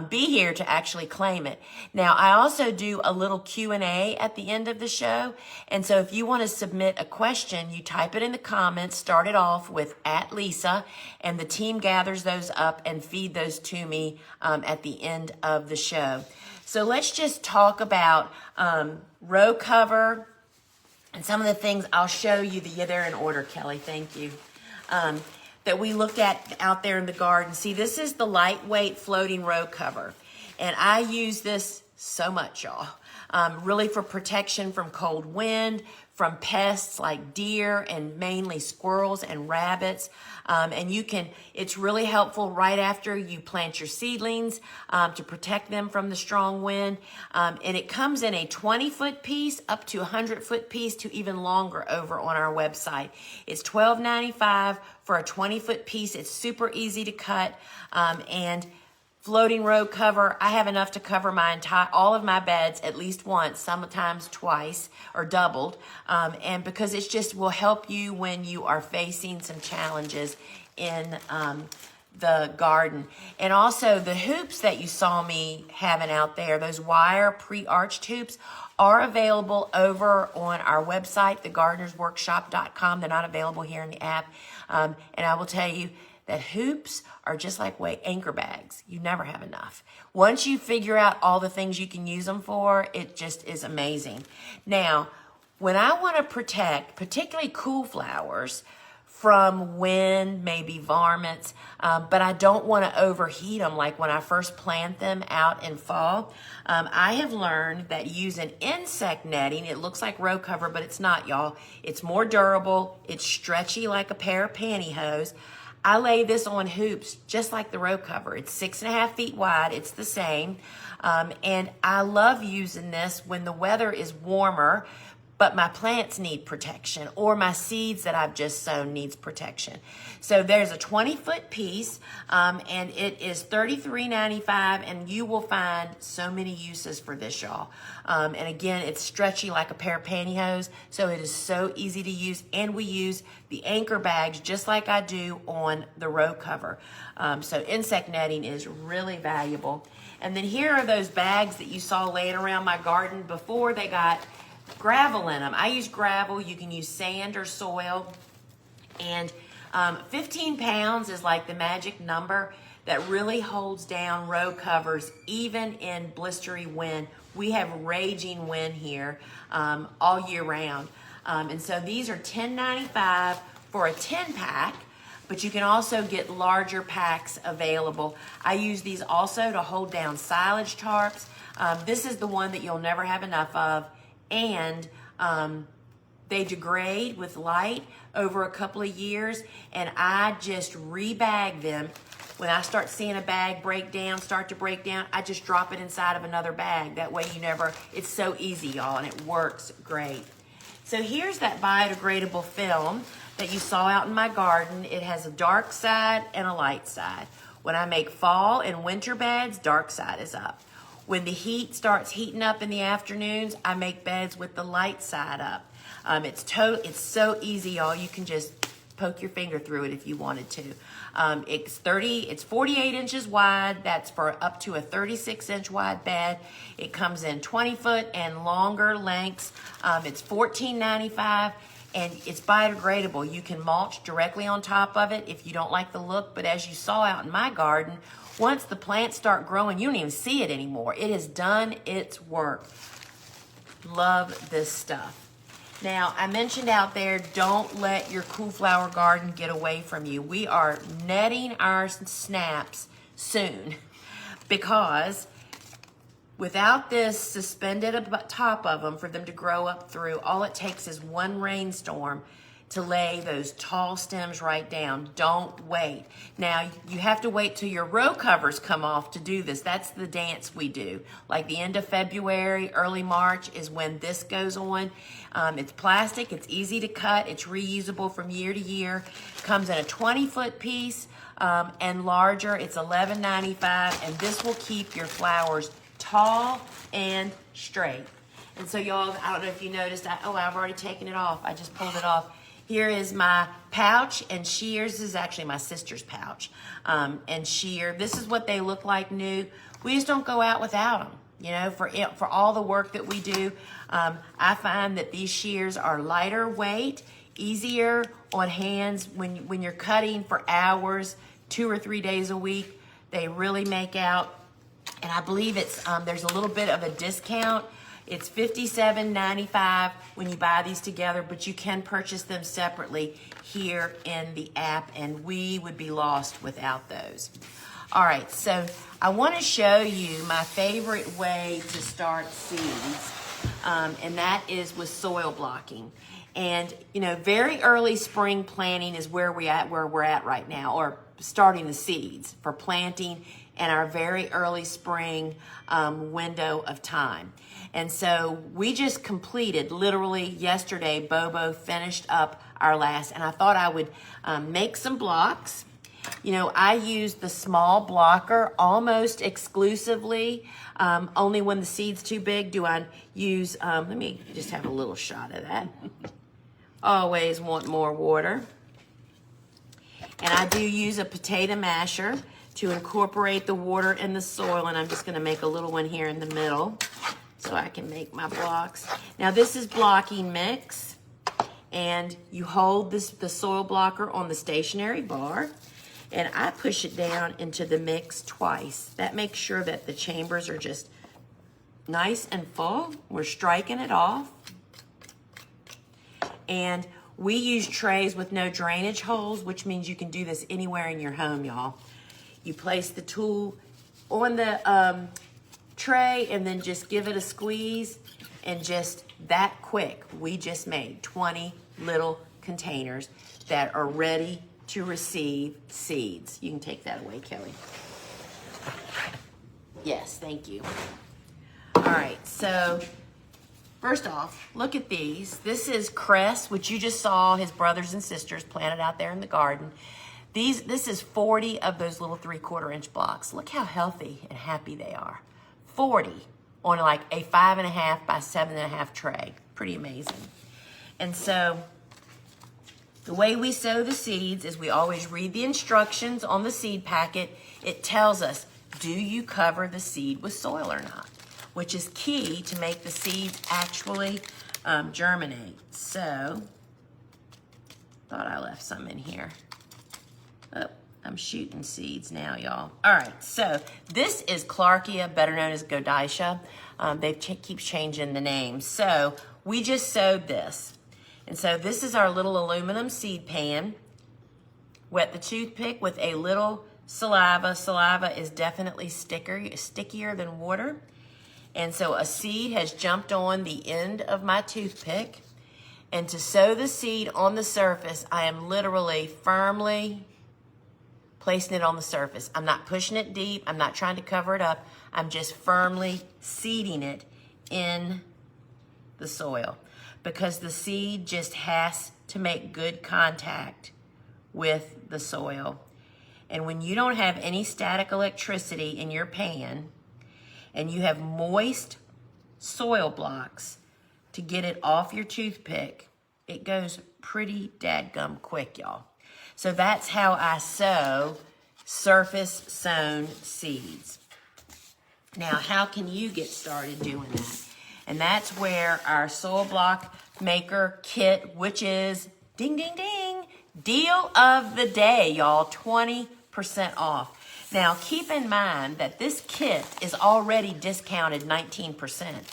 Speaker 1: be here to actually claim it. Now, I also do a little Q&A at the end of the show. And so if you want to submit a question, you type it in the comments, start it off with @Lisa, and the team gathers those up and feed those to me at the end of the show. So let's just talk about row cover and some of the things I'll show you. They're in order, Kelly. Thank you. That we looked at out there in the garden. See, this is the lightweight floating row cover. And I use this so much, y'all. really for protection from cold wind, from pests like deer and mainly squirrels and rabbits. And it's really helpful right after you plant your seedlings to protect them from the strong wind. And it comes in a 20-foot piece up to a 100-foot piece to even longer over on our website. It's $12.95 for a 20-foot piece. It's super easy to cut. And floating row cover, I have enough to cover all of my beds at least once, sometimes twice or doubled. And because it just will help you when you are facing some challenges in the garden. And also the hoops that you saw me having out there, those wire pre-arched hoops, are available over on our website, thegardenersworkshop.com. They're not available here in the app. And I will tell you that hoops are just like anchor bags. You never have enough. Once you figure out all the things you can use them for, it just is amazing. Now, when I want to protect particularly cool flowers from wind, maybe varmints, but I don't want to overheat them like when I first plant them out in fall. I have learned that using insect netting, it looks like row cover, but it's not, y'all. It's more durable. It's stretchy like a pair of pantyhose. I lay this on hoops just like the row cover. It's 6.5 feet wide. It's the same. And I love using this when the weather is warmer, but my plants need protection, or my seeds that I've just sown needs protection. So there's a 20-foot piece, and it is $33.95, and you will find so many uses for this, y'all. And again, it's stretchy like a pair of pantyhose, so it is so easy to use, and we use the anchor bags just like I do on the row cover. So insect netting is really valuable. And then here are those bags that you saw laying around my garden before they got gravel in them. I use gravel. You can use sand or soil. And 15 pounds is like the magic number that really holds down row covers even in blistery wind. We have raging wind here all year round. And so these are $10.95 for a 10-pack, but you can also get larger packs available. I use these also to hold down silage tarps. This is the one that you'll never have enough of. And they degrade with light over a couple of years, and I just rebag them. When I start seeing a bag start to break down, I just drop it inside of another bag. That way it's so easy, y'all, and it works great. So here's that biodegradable film that you saw out in my garden. It has a dark side and a light side. When I make fall and winter beds, dark side is up. When the heat starts heating up in the afternoons, I make beds with the light side up. It's so easy, y'all. You can just poke your finger through it if you wanted to. It's 48 inches wide. That's for up to a 36-inch wide bed. It comes in 20-foot and longer lengths. It's $14.95. And it's biodegradable. You can mulch directly on top of it if you don't like the look. But as you saw out in my garden, once the plants start growing, you don't even see it anymore. It has done its work. Love this stuff. Now, I mentioned out there, don't let your cool flower garden get away from you. We are netting our snaps soon because without this suspended top of them for them to grow up through, all it takes is one rainstorm to lay those tall stems right down. Don't wait. Now, you have to wait till your row covers come off to do this. That's the dance we do. Like the end of February, early March is when this goes on. It's plastic. It's easy to cut. It's reusable from year to year. Comes in a 20-foot piece and larger. It's $11.95, and this will keep your flowers tall and straight. And so y'all, I don't know if you noticed, I've already taken it off. I just pulled it off. Here is my pouch and shears. This is actually my sister's pouch and shear. This is what they look like new. We just don't go out without them. You know, for all the work that we do, I find that these shears are lighter weight, easier on hands when you're cutting for hours, 2 or 3 days a week. They really make out. And I believe it's there's a little bit of a discount. It's $57.95 when you buy these together, but you can purchase them separately here in the app, and we would be lost without those. All right, so I want to show you my favorite way to start seeds. and that is with soil blocking. And, you know, very early spring planting is where we're at right now, or starting the seeds for planting and our very early spring window of time. And so we just completed, literally yesterday, Bobo finished up our last, and I thought I would make some blocks. You know, I use the small blocker almost exclusively. Only when the seed's too big do I use, let me just have a little shot of that. Always want more water. And I do use a potato masher to incorporate the water in the soil, and I'm just gonna make a little one here in the middle so I can make my blocks. Now this is blocking mix, and you hold the soil blocker on the stationary bar, and I push it down into the mix twice. That makes sure that the chambers are just nice and full. We're striking it off. And we use trays with no drainage holes, which means you can do this anywhere in your home, y'all. You place the tool on the tray and then just give it a squeeze, and just that quick, we just made 20 little containers that are ready to receive seeds. You can take that away, Kelly. Yes, thank you. All right, so first off, look at these. This is cress, which you just saw his brothers and sisters planted out there in the garden. This is 40 of those little 3/4 inch blocks. Look how healthy and happy they are. 40 on like a 5.5 by 7.5 tray. Pretty amazing. And so the way we sow the seeds is we always read the instructions on the seed packet. It tells us, do you cover the seed with soil or not? Which is key to make the seeds actually germinate. So, thought I left some in here. Oh, I'm shooting seeds now, y'all. All right, so this is Clarkia, better known as Godicia. They keep changing the name. So we just sowed this. And so this is our little aluminum seed pan. Wet the toothpick with a little saliva. Saliva is definitely stickier than water. And so a seed has jumped on the end of my toothpick. And to sow the seed on the surface, I am literally firmly placing it on the surface. I'm not pushing it deep. I'm not trying to cover it up. I'm just firmly seeding it in the soil, because the seed just has to make good contact with the soil. And when you don't have any static electricity in your pan, and you have moist soil blocks, to get it off your toothpick, it goes pretty dadgum quick, y'all. So that's how I sow surface sown seeds. Now, how can you get started doing that? And that's where our soil block maker kit, which is, ding, ding, ding, deal of the day, y'all, 20% off. Now, keep in mind that this kit is already discounted 19%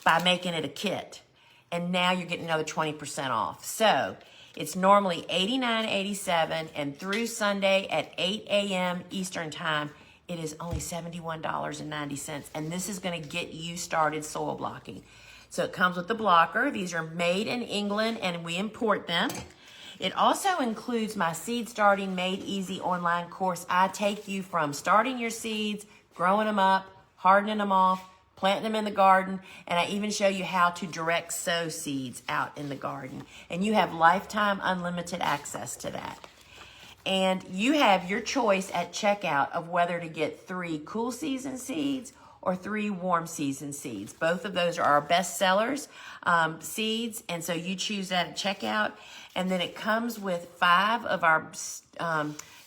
Speaker 1: by making it a kit. And now you're getting another 20% off. So it's normally $89.87, and through Sunday at 8 a.m. Eastern Time, it is only $71.90. And this is going to get you started soil blocking. So it comes with the blocker. These are made in England, and we import them. It also includes my Seed Starting Made Easy online course. I take you from starting your seeds, growing them up, hardening them off, planting them in the garden, and I even show you how to direct sow seeds out in the garden. And you have lifetime unlimited access to that. And you have your choice at checkout of whether to get 3 cool season seeds or 3 warm season seeds. Both of those are our best sellers seeds, and so you choose that at checkout. And then it comes with 5 of our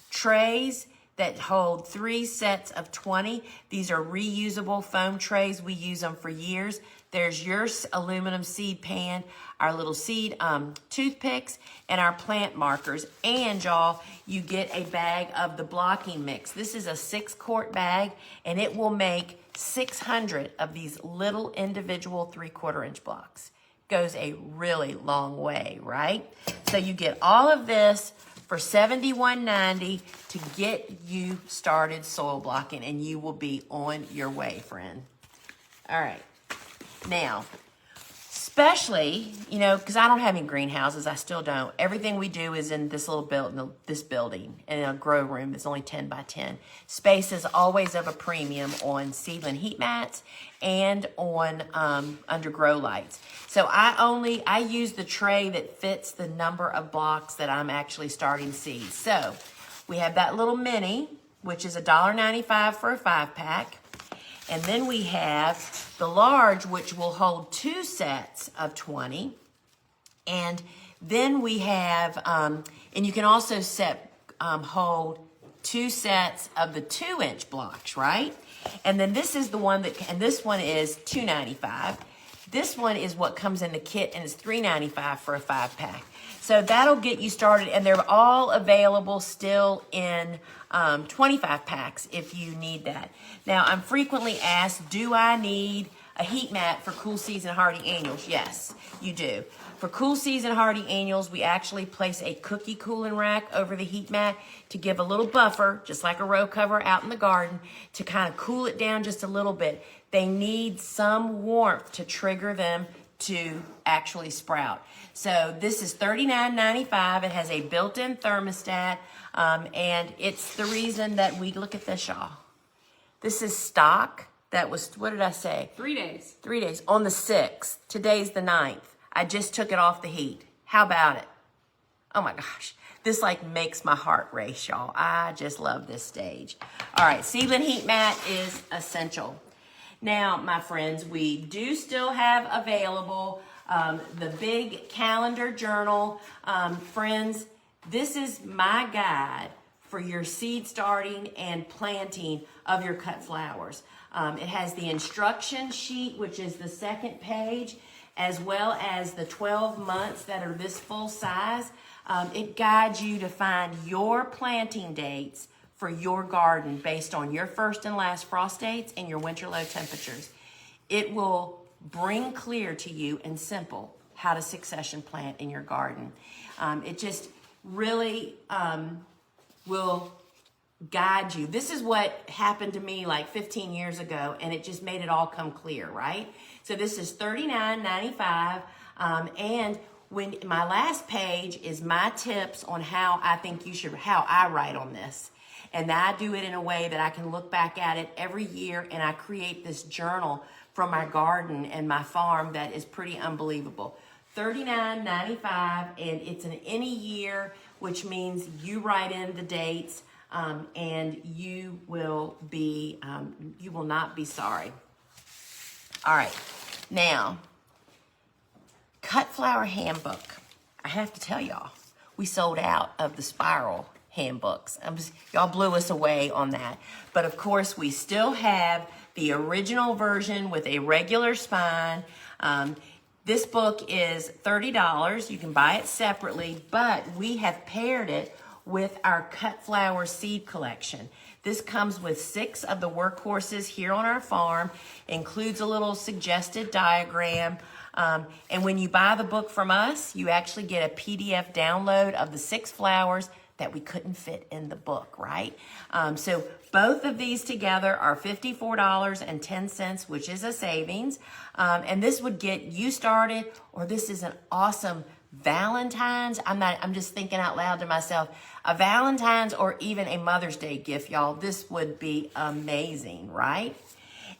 Speaker 1: trays that hold 3 sets of 20. These are reusable foam trays. We use them for years. There's your aluminum seed pan, our little seed toothpicks, and our plant markers. And y'all, you get a bag of the blocking mix. This is a 6-quart bag, and it will make 600 of these little individual 3/4 inch blocks. Goes a really long way, right? So you get all of this for $71.90 to get you started soil blocking, and you will be on your way, friend. All right. Now, especially, you know, because I don't have any greenhouses. I still don't. Everything we do is in this little building in a grow room. It's only 10 by 10. Space is always of a premium on seedling heat mats and on under grow lights. So I use the tray that fits the number of blocks that I'm actually starting seeds. So we have that little mini, which is $1.95 for a 5-pack. And then we have the large, which will hold 2 sets of 20. And then we have, and you can also hold 2 sets of the 2-inch blocks, right? And then this is the one and this one is $2.95. This one is what comes in the kit, and it's $3.95 for a 5-pack. So that'll get you started, and they're all available still in 25 packs if you need that. Now, I'm frequently asked, do I need a heat mat for cool season hardy annuals? Yes, you do. For cool season hardy annuals, we actually place a cookie cooling rack over the heat mat to give a little buffer, just like a row cover out in the garden, to kind of cool it down just a little bit. They need some warmth to trigger them to actually sprout. So this is $39.95. It has a built-in thermostat, and it's the reason that we look at this, y'all. This is stock. That was, what did I say?
Speaker 2: 3 days.
Speaker 1: 3 days. On the 6th. Today's the 9th. I just took it off the heat. How about it? Oh my gosh. This like makes my heart race, y'all. I just love this stage. All right, seedling heat mat is essential. Now, my friends, we do still have available the big calendar journal. Friends, this is my guide for your seed starting and planting of your cut flowers. It has the instruction sheet, which is the 2nd page, as well as the 12 months that are this full size. It guides you to find your planting dates for your garden based on your first and last frost dates and your winter low temperatures. It will bring clear to you and simple how to succession plant in your garden. It just really will guide you. This is what happened to me like 15 years ago, and it just made it all come clear, right? So this is $39.95, and when my last page is my tips on how I think you should, how I write on this. And I do it in a way that I can look back at it every year, and I create this journal from my garden and my farm that is pretty unbelievable. $39.95, and it's in any year, which means you write in the dates, and you will not be sorry. All right, now, Cut Flower Handbook. I have to tell y'all, we sold out of the spiral handbooks. Y'all blew us away on that. But of course, we still have the original version with a regular spine. This book is $30. You can buy it separately, but we have paired it with our cut flower seed collection. This comes with 6 of the workhorses here on our farm, includes a little suggested diagram. And when you buy the book from us, you actually get a PDF download of the 6 flowers that we couldn't fit in the book, right? So both of these together are $54.10, which is a savings. And this would get you started, or this is an awesome Valentine's. I'm just thinking out loud to myself, a Valentine's or even a Mother's Day gift, y'all. This would be amazing, right?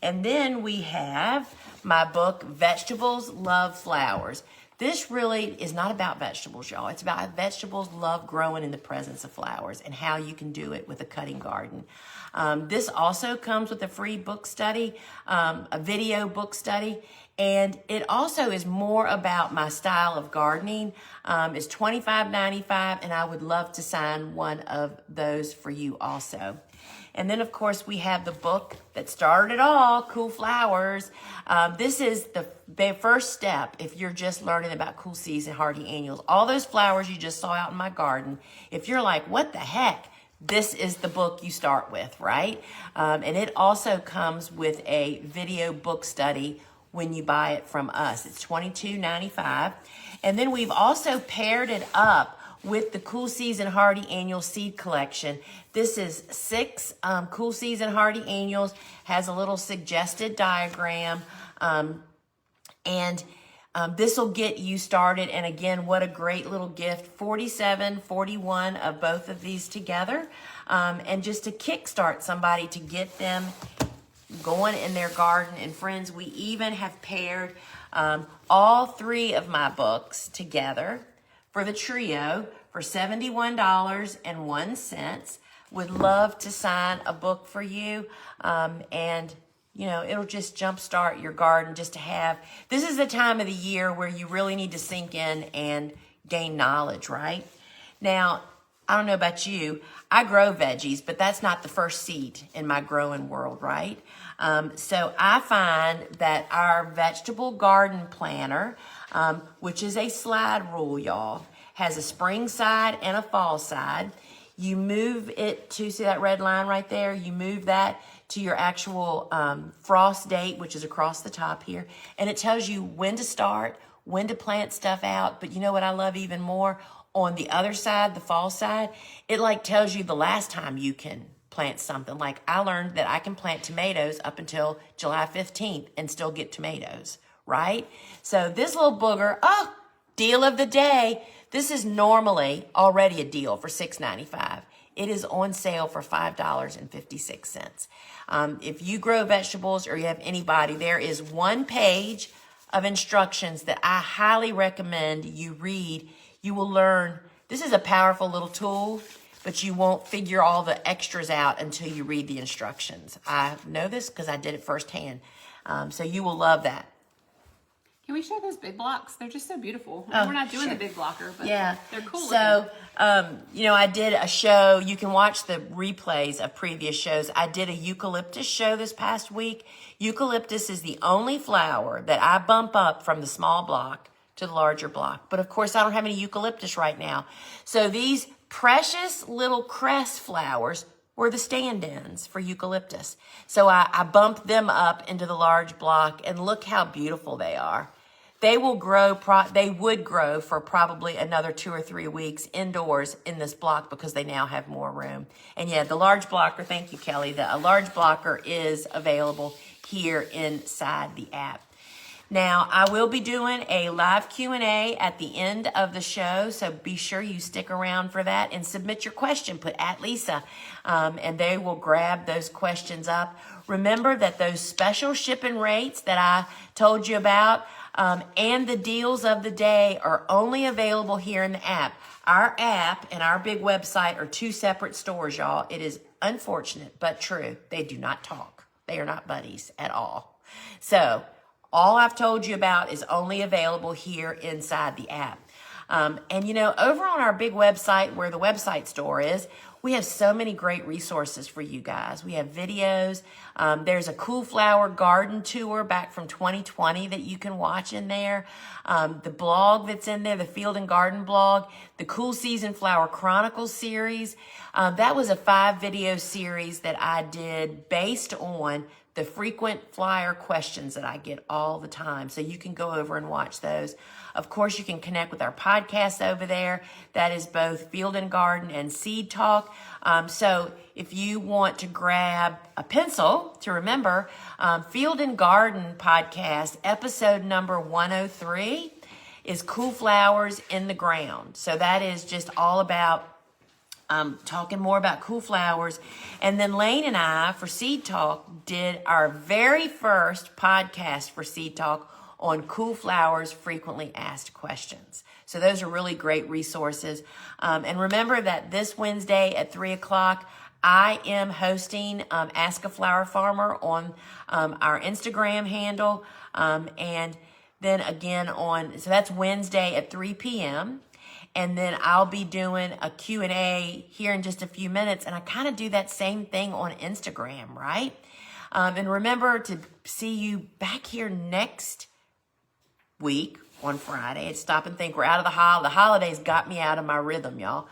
Speaker 1: And then we have my book, Vegetables Love Flowers. This really is not about vegetables, y'all. It's about vegetables love growing in the presence of flowers and how you can do it with a cutting garden. This also comes with a free book study, a video book study, and it also is more about my style of gardening. It's $25.95, and I would love to sign one of those for you also. And then, of course, we have the book that started it all, Cool Flowers. This is the first step if you're just learning about cool season hardy annuals. All those flowers you just saw out in my garden, if you're like, what the heck? This is the book you start with, right? And it also comes with a video book study when you buy it from us. It's $22.95. And then we've also paired it up with the Cool Season Hardy Annual Seed Collection. This is 6 Cool Season Hardy Annuals, has a little suggested diagram, and This will get you started. And again, what a great little gift. 47, 41 of both of these together. And just to kickstart somebody to get them going in their garden. And friends, we even have paired all three of my books together for the trio for $71.01. Would love to sign a book for you. And you know, it'll just jumpstart your garden just to have. This is the time of the year where you really need to sink in and gain knowledge, right? Now, I don't know about you. I grow veggies, but that's not the first seed in my growing world, right? So I find that our vegetable garden planner, which is a slide rule, y'all, has a spring side and a fall side. You move it to, see that red line right there? You move that to your actual frost date, which is across the top here. And it tells you when to start, when to plant stuff out. But you know what I love even more? On the other side, the fall side, it like tells you the last time you can plant something. Like I learned that I can plant tomatoes up until July 15th and still get tomatoes, right? So this little booger, oh, deal of the day. This is normally already a deal for $6.95. It is on sale for $5.56. If you grow vegetables or you have anybody, there is one page of instructions that I highly recommend you read. You will learn. This is a powerful little tool, but you won't figure all the extras out until you read the instructions. I know this because I did it firsthand. So you will love that.
Speaker 2: Can we show those big blocks? They're just so beautiful. I mean, we're not doing the big blocker, but
Speaker 1: yeah,
Speaker 2: they're cool.
Speaker 1: So, you know, I did a show. You can watch the replays of previous shows. I did a eucalyptus show this past week. Eucalyptus is the only flower that I bump up from the small block to the larger block. But of course, I don't have any eucalyptus right now. So these precious little cress flowers were the stand-ins for eucalyptus. So I bumped them up into the large block, and look how beautiful they are. They will grow, they would grow for probably another 2 or 3 weeks indoors in this block because they now have more room. And yeah, the large blocker, thank you, Kelly, a large blocker is available here inside the app. Now, I will be doing a live Q&A at the end of the show, so be sure you stick around for that and submit your question. Put @Lisa, and they will grab those questions up. Remember that those special shipping rates that I told you about and the deals of the day are only available here in the app. Our app and our big website are two separate stores, y'all. It is unfortunate, but true. They do not talk. They are not buddies at all. So, all I've told you about is only available here inside the app. And you know, over on our big website where the website store is, we have so many great resources for you guys. We have videos. There's a Cool Flower Garden Tour back from 2020 that you can watch in there. The blog that's in there, the Field and Garden blog, the Cool Season Flower Chronicles series. That was a 5-video series that I did based on the frequent flyer questions that I get all the time. So you can go over and watch those. Of course, you can connect with our podcast over there. That is both Field and Garden and Seed Talk. So if you want to grab a pencil to remember, Field and Garden podcast, episode number 103 is Cool Flowers in the Ground. So that is just all about talking more about cool flowers. And then Lane and I, for Seed Talk, did our very first podcast for Seed Talk on cool flowers frequently asked questions. So those are really great resources. And remember that this Wednesday at 3 o'clock, I am hosting Ask a Flower Farmer on our Instagram handle. And then again so that's Wednesday at 3 p.m., and then I'll be doing a Q&A here in just a few minutes. And I kind of do that same thing on Instagram, right? And remember to see you back here next week on Friday. It's Stop and Think. We're out of the holidays got me out of my rhythm, y'all.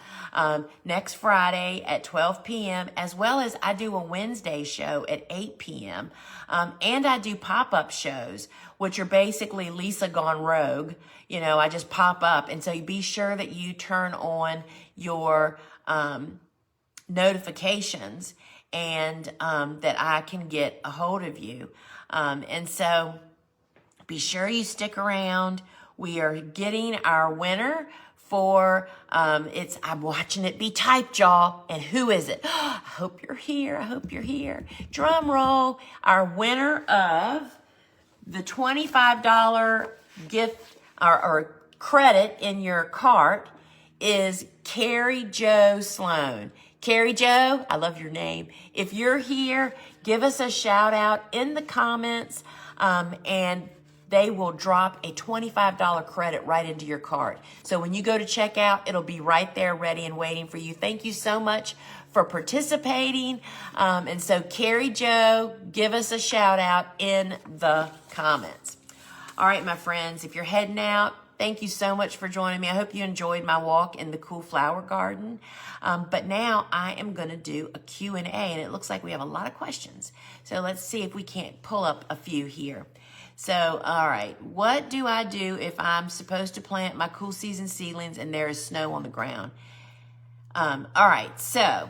Speaker 1: Next Friday at 12 p.m., as well as I do a Wednesday show at 8 p.m. And I do pop-up shows, which are basically Lisa Gone Rogue. You know, I just pop up. And so be sure that you turn on your notifications and that I can get a hold of you. And so be sure you stick around. We are getting our winner for, I'm watching it be typed, y'all. And who is it? I hope you're here. I hope you're here. Drum roll. Our winner of the $25 gift or credit in your cart is Carrie Jo Sloan. Carrie Jo, I love your name. If you're here, give us a shout out in the comments, and they will drop a $25 credit right into your cart. So when you go to checkout, it'll be right there ready and waiting for you. Thank you so much for participating. And so Carrie Jo, give us a shout out in the comments. All right, my friends, if you're heading out, thank you so much for joining me. I hope you enjoyed my walk in the cool flower garden. But now I am going to do a Q&A, and it looks like we have a lot of questions. So let's see if we can't pull up a few here. So, all right, what do I do if I'm supposed to plant my cool season seedlings and there is snow on the ground? All right, so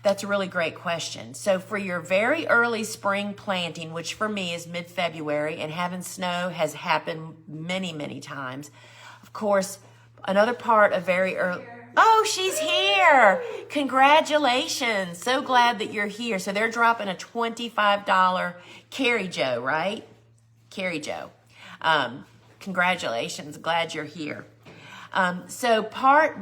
Speaker 1: that's a really great question. So for your very early spring planting, which for me is mid-February, and having snow has happened many, many times. Of course, another part of very early... Oh, she's here. Congratulations. So glad that you're here. So they're dropping a $25 Carrie Jo, right? Carrie Jo. Congratulations. Glad you're here. So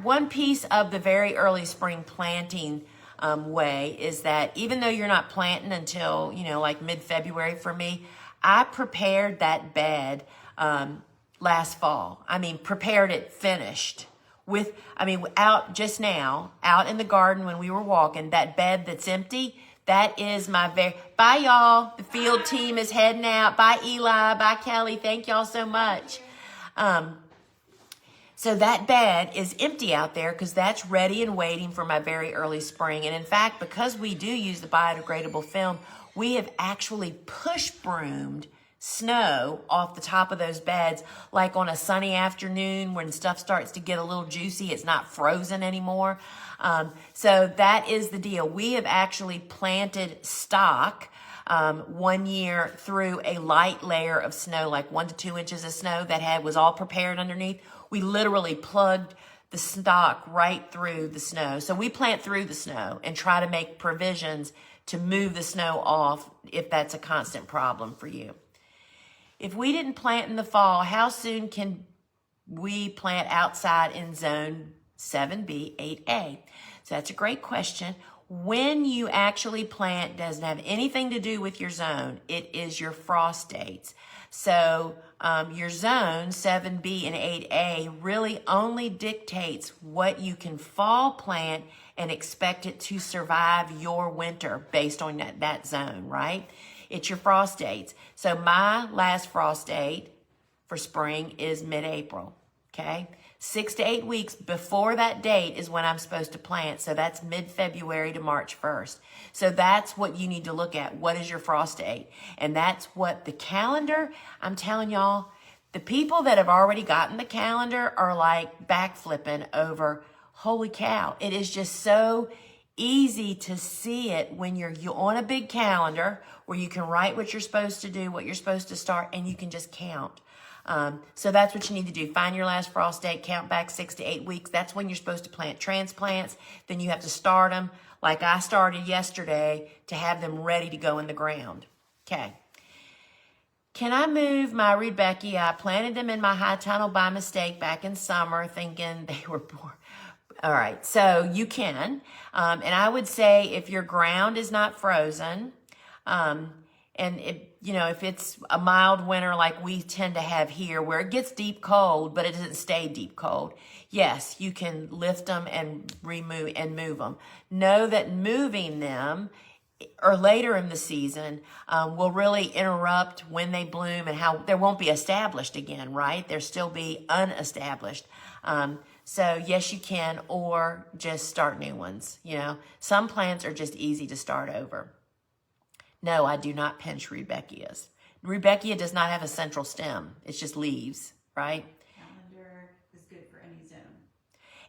Speaker 1: one piece of the very early spring planting way is that even though you're not planting until, like mid-February for me, I prepared that bed last fall. Prepared it finished. Out just now, out in the garden when we were walking, that bed that's empty, that is bye y'all. The field team is heading out. Bye Eli, bye Kelly. Thank y'all so much. So that bed is empty out there because that's ready and waiting for my very early spring. And in fact, because we do use the biodegradable film, we have actually push broomed snow off the top of those beds, like on a sunny afternoon when stuff starts to get a little juicy. It's not frozen anymore. So that is the deal. We have actually planted stock 1 year through a light layer of snow, like 1 to 2 inches of snow that was all prepared underneath. We literally plugged the stock right through the snow. So we plant through the snow and try to make provisions to move the snow off if that's a constant problem for you. If we didn't plant in the fall, how soon can we plant outside in zone 7B, 8A? So that's a great question. When you actually plant doesn't have anything to do with your zone. It is your frost dates. So your zone 7B and 8A really only dictates what you can fall plant and expect it to survive your winter based on that zone, right? It's your frost dates. So my last frost date for spring is mid-April, okay? 6 to 8 weeks before that date is when I'm supposed to plant. So that's mid-February to March 1st. So that's what you need to look at. What is your frost date? And that's what the calendar, I'm telling y'all, the people that have already gotten the calendar are like backflipping over, holy cow. It is just so easy to see it when you're on a big calendar where you can write what you're supposed to do, what you're supposed to start, and you can just count. So that's what you need to do. Find your last frost date, count back 6 to 8 weeks. That's when you're supposed to plant transplants. Then you have to start them like I started yesterday to have them ready to go in the ground. Okay. Can I move my Rudbeckia? I planted them in my high tunnel by mistake back in summer thinking they were born. All right, so you can. And I would say if your ground is not frozen, and if it's a mild winter like we tend to have here where it gets deep cold, but it doesn't stay deep cold, yes, you can lift them and move them. Know that moving them or later in the season will really interrupt when they bloom and how they won't be established again, right? They'll still be unestablished. So yes, you can, or just start new ones. Some plants are just easy to start over. No, I do not pinch Rudbeckias. Rudbeckia does not have a central stem. It's just leaves, right?
Speaker 3: Calendar is good for any zone.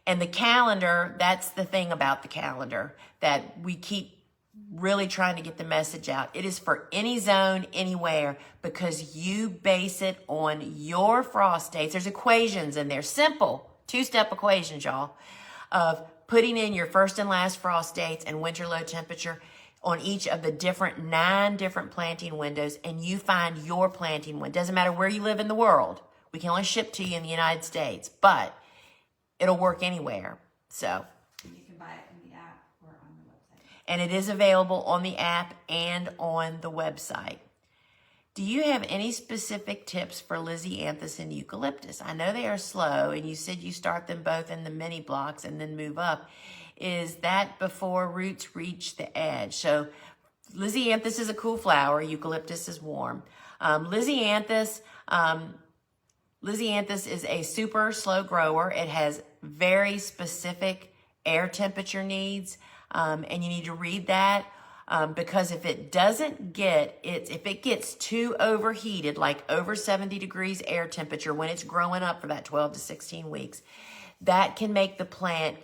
Speaker 1: And the calendar, that's the thing about the calendar, that we keep really trying to get the message out. It is for any zone, anywhere, because you base it on your frost dates. There's equations in there, simple two-step equations, y'all, of putting in your first and last frost dates and winter low temperature on each of the 9 different planting windows, and you find your planting window. Doesn't matter where you live in the world. We can only ship to you in the United States, but it'll work anywhere. So,
Speaker 3: You can buy it in the app or on the website.
Speaker 1: and it is available on the app and on the website. Do you have any specific tips for Lisianthus and eucalyptus? I know they are slow, and you said you start them both in the mini blocks and then move up. Is that before roots reach the edge? So Lisianthus is a cool flower. Eucalyptus is warm. Lisianthus is a super slow grower. It has very specific air temperature needs, and you need to read that. Because if it gets too overheated, like over 70 degrees air temperature when it's growing up for that 12 to 16 weeks, that can make the plant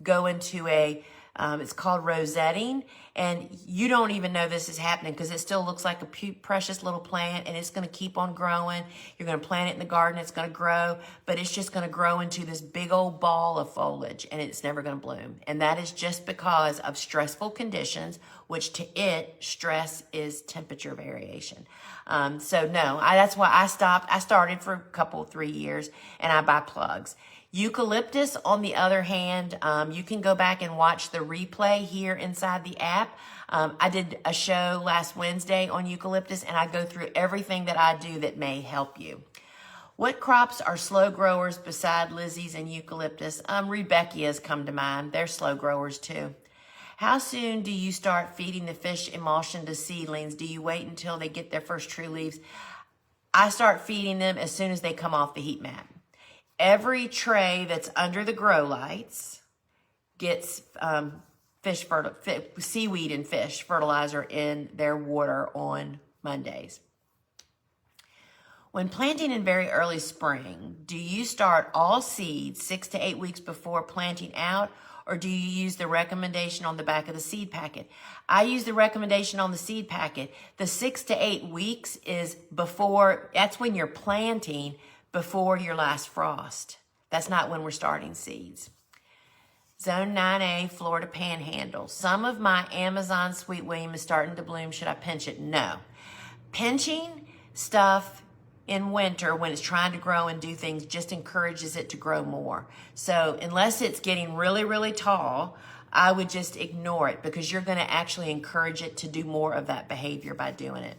Speaker 1: go into it's called rosetting, and you don't even know this is happening because it still looks like a precious little plant, and it's going to keep on growing. You're going to plant it in the garden, it's going to grow, but it's just going to grow into this big old ball of foliage, and it's never going to bloom. And that is just because of stressful conditions, which to it, stress is temperature variation. So no, that's why I stopped. I started for a 3 years, and I buy plugs. Eucalyptus, on the other hand, you can go back and watch the replay here inside the app. I did a show last Wednesday on eucalyptus, and I go through everything that I do that may help you. What crops are slow growers beside Lizzie's and eucalyptus? Rudbeckias come to mind. They're slow growers too. How soon do you start feeding the fish emulsion to seedlings? Do you wait until they get their first true leaves? I start feeding them as soon as they come off the heat mat. Every tray that's under the grow lights gets seaweed and fish fertilizer in their water on Mondays. When planting in very early spring, do you start all seeds 6 to 8 weeks before planting out, or do you use the recommendation on the back of the seed packet? I use the recommendation on the seed packet. The 6 to 8 weeks is before, that's when you're planting before your last frost. That's not when we're starting seeds. Zone 9A, Florida Panhandle. Some of my Amazon Sweet William is starting to bloom. Should I pinch it? No. Pinching stuff in winter when it's trying to grow and do things just encourages it to grow more. So unless it's getting really, really tall, I would just ignore it because you're going to actually encourage it to do more of that behavior by doing it.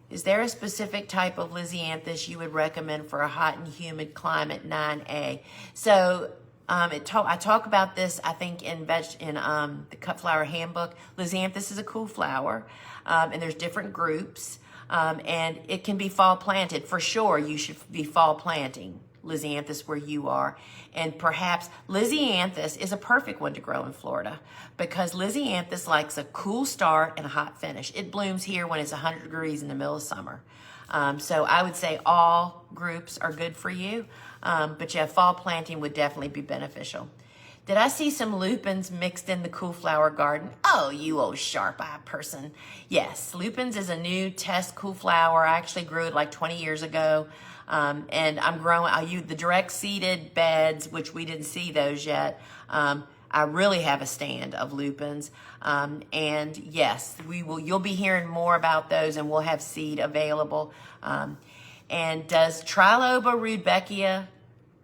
Speaker 1: Is there a specific type of Lisianthus you would recommend for a hot and humid climate 9A? So I talk about this, I think, in the Cut Flower Handbook. Lisianthus is a cool flower, and there's different groups, and it can be fall planted. For sure, you should be fall planting Lisianthus where you are. And perhaps Lisianthus is a perfect one to grow in Florida because Lisianthus likes a cool start and a hot finish. It blooms here when it's 100 degrees in the middle of summer. So I would say all groups are good for you, but yeah, fall planting would definitely be beneficial. Did I see some lupins mixed in the cool flower garden? Oh, you old sharp-eyed person. Yes, lupins is a new test cool flower. I actually grew it like 20 years ago. And I'll use the direct seeded beds, which we didn't see those yet. I really have a stand of lupins. And yes, you'll be hearing more about those, and we'll have seed available. And does Triloba rudbeckia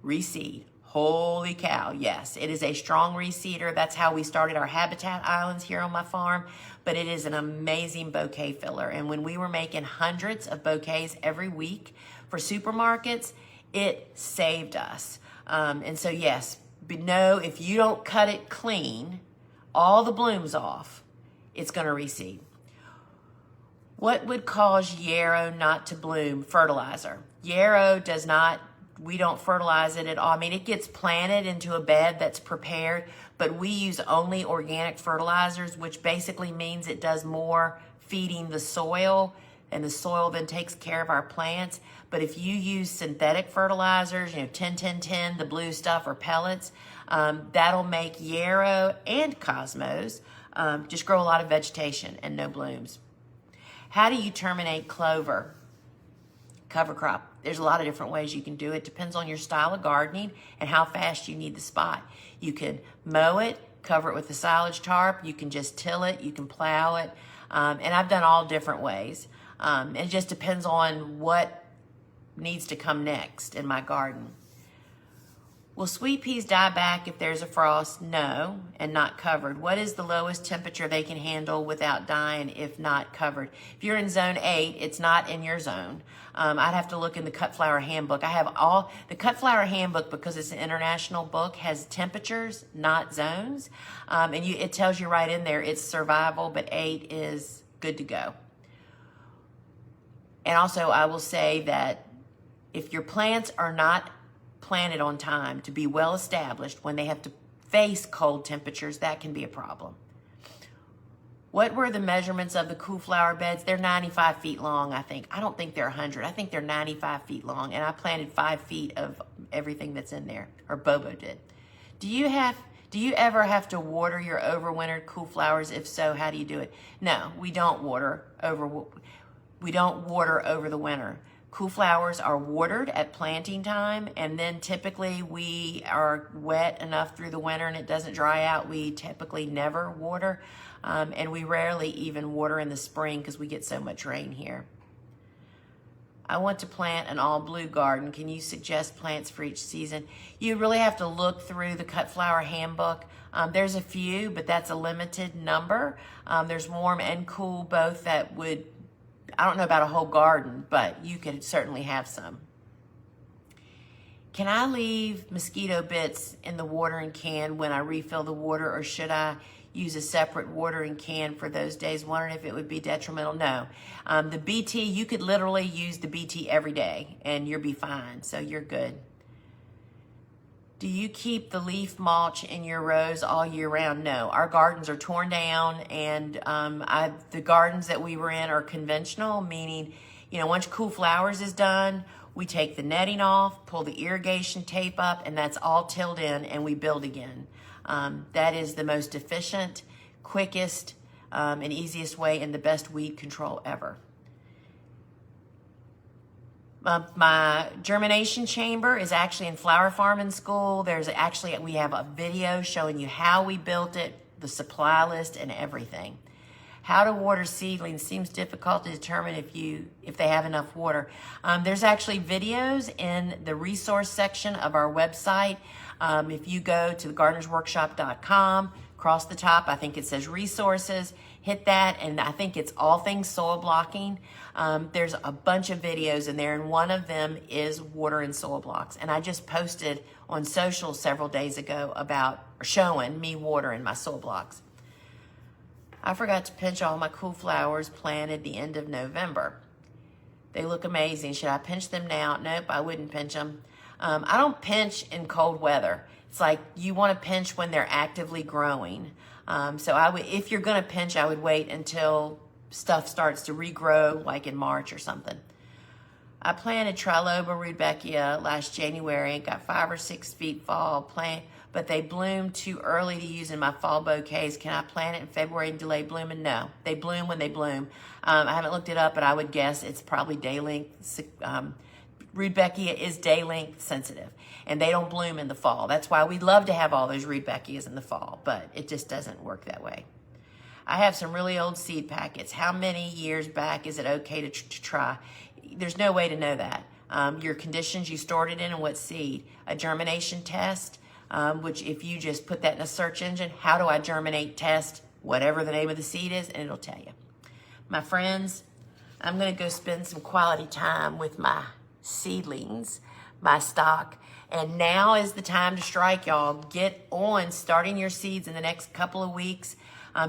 Speaker 1: reseed? Holy cow, yes. It is a strong reseeder. That's how we started our habitat islands here on my farm. But it is an amazing bouquet filler. And when we were making hundreds of bouquets every week for supermarkets, it saved us. And so, yes, but no, if you don't cut it clean, all the blooms off, it's going to reseed. What would cause yarrow not to bloom? Fertilizer. Yarrow does not, we don't fertilize it at all. I mean, it gets planted into a bed that's prepared, but we use only organic fertilizers, which basically means it does more feeding the soil, and the soil then takes care of our plants. But if you use synthetic fertilizers, 10-10-10, the blue stuff, or pellets, that'll make yarrow and cosmos just grow a lot of vegetation and no blooms. How do you terminate clover? Cover crop. There's a lot of different ways you can do it. Depends on your style of gardening and how fast you need the spot. You can mow it, cover it with a silage tarp. You can just till it. You can plow it. And I've done all different ways. It just depends on what needs to come next in my garden. Will sweet peas die back if there's a frost? No, and not covered. What is the lowest temperature they can handle without dying if not covered? If you're in zone 8, it's not in your zone. I'd have to look in the Cut Flower Handbook. I have the Cut Flower Handbook, because it's an international book, has temperatures, not zones. And it tells you right in there it's survival, but 8 is good to go. And also I will say that if your plants are not planted on time to be well established, when they have to face cold temperatures, that can be a problem. What were the measurements of the cool flower beds? They're 95 feet long, I think. I don't think they're 100. I think they're 95 feet long, and I planted 5 feet of everything that's in there, or Bobo did. Do you ever have to water your overwintered cool flowers? If so, how do you do it? No, we don't water over the winter. Cool flowers are watered at planting time, and then typically we are wet enough through the winter and it doesn't dry out. We typically never water, and we rarely even water in the spring because we get so much rain here. I want to plant an all blue garden. Can you suggest plants for each season? You really have to look through the Cut Flower Handbook. There's a few, but that's a limited number. There's warm and cool both that would, I don't know about a whole garden, but you could certainly have some. Can I leave mosquito bits in the watering can when I refill the water, or should I use a separate watering can for those days? Wondering if it would be detrimental. No. The BT, you could literally use the BT every day and you'll be fine, so you're good. Do you keep the leaf mulch in your rows all year round? No, our gardens are torn down, and the gardens that we were in are conventional, meaning, once Cool Flowers is done, we take the netting off, pull the irrigation tape up, and that's all tilled in, and we build again. That is the most efficient, quickest, and easiest way, and the best weed control ever. My germination chamber is actually in flower farming school. We have a video showing you how we built it, the supply list, and everything. How to water seedlings seems difficult to determine if they have enough water. There's actually videos in the resource section of our website. If you go to thegardenersworkshop.com, across the top, I think it says resources, hit that, and I think it's all things soil blocking. There's a bunch of videos in there, and one of them is water and soil blocks. And I just posted on social several days ago about showing me watering my soil blocks. I forgot to pinch all my cool flowers planted the end of November. They look amazing. Should I pinch them now? Nope, I wouldn't pinch them. I don't pinch in cold weather. It's like you want to pinch when they're actively growing. So if you're going to pinch, I would wait until stuff starts to regrow, like in March or something. I planted Triloba rudbeckia last January and got 5 or 6 feet fall plant, but they bloomed too early to use in my fall bouquets. Can I plant it in February and delay blooming? No, they bloom when they bloom. I haven't looked it up, but I would guess it's probably day length. Rudbeckia is day length sensitive, and they don't bloom in the fall. That's why we'd love to have all those rudbeckias in the fall, but it just doesn't work that way. I have some really old seed packets. How many years back is it okay to try? There's no way to know that. Your conditions you stored it in and what seed. A germination test, which if you just put that in a search engine, how do I germinate test, whatever the name of the seed is, and it'll tell you. My friends, I'm going to go spend some quality time with my seedlings, my stock, and now is the time to strike, y'all. Get on starting your seeds in the next couple of weeks.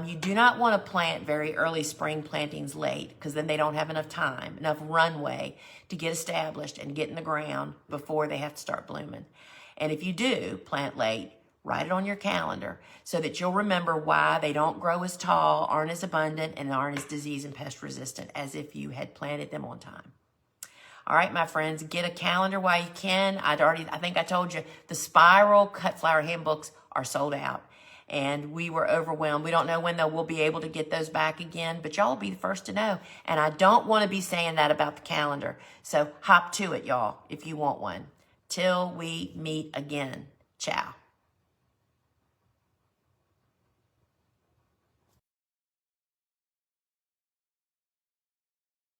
Speaker 1: You do not want to plant very early spring plantings late, because then they don't have enough time, enough runway to get established and get in the ground before they have to start blooming. And if you do plant late, write it on your calendar so that you'll remember why they don't grow as tall, aren't as abundant, and aren't as disease and pest resistant as if you had planted them on time. All right, my friends, get a calendar while you can. I think I told you the spiral cut flower handbooks are sold out. and we were overwhelmed. We don't know when we'll be able to get those back again, but y'all will be the first to know. And I don't want to be saying that about the calendar. So hop to it, y'all, if you want one. Till we meet again. Ciao.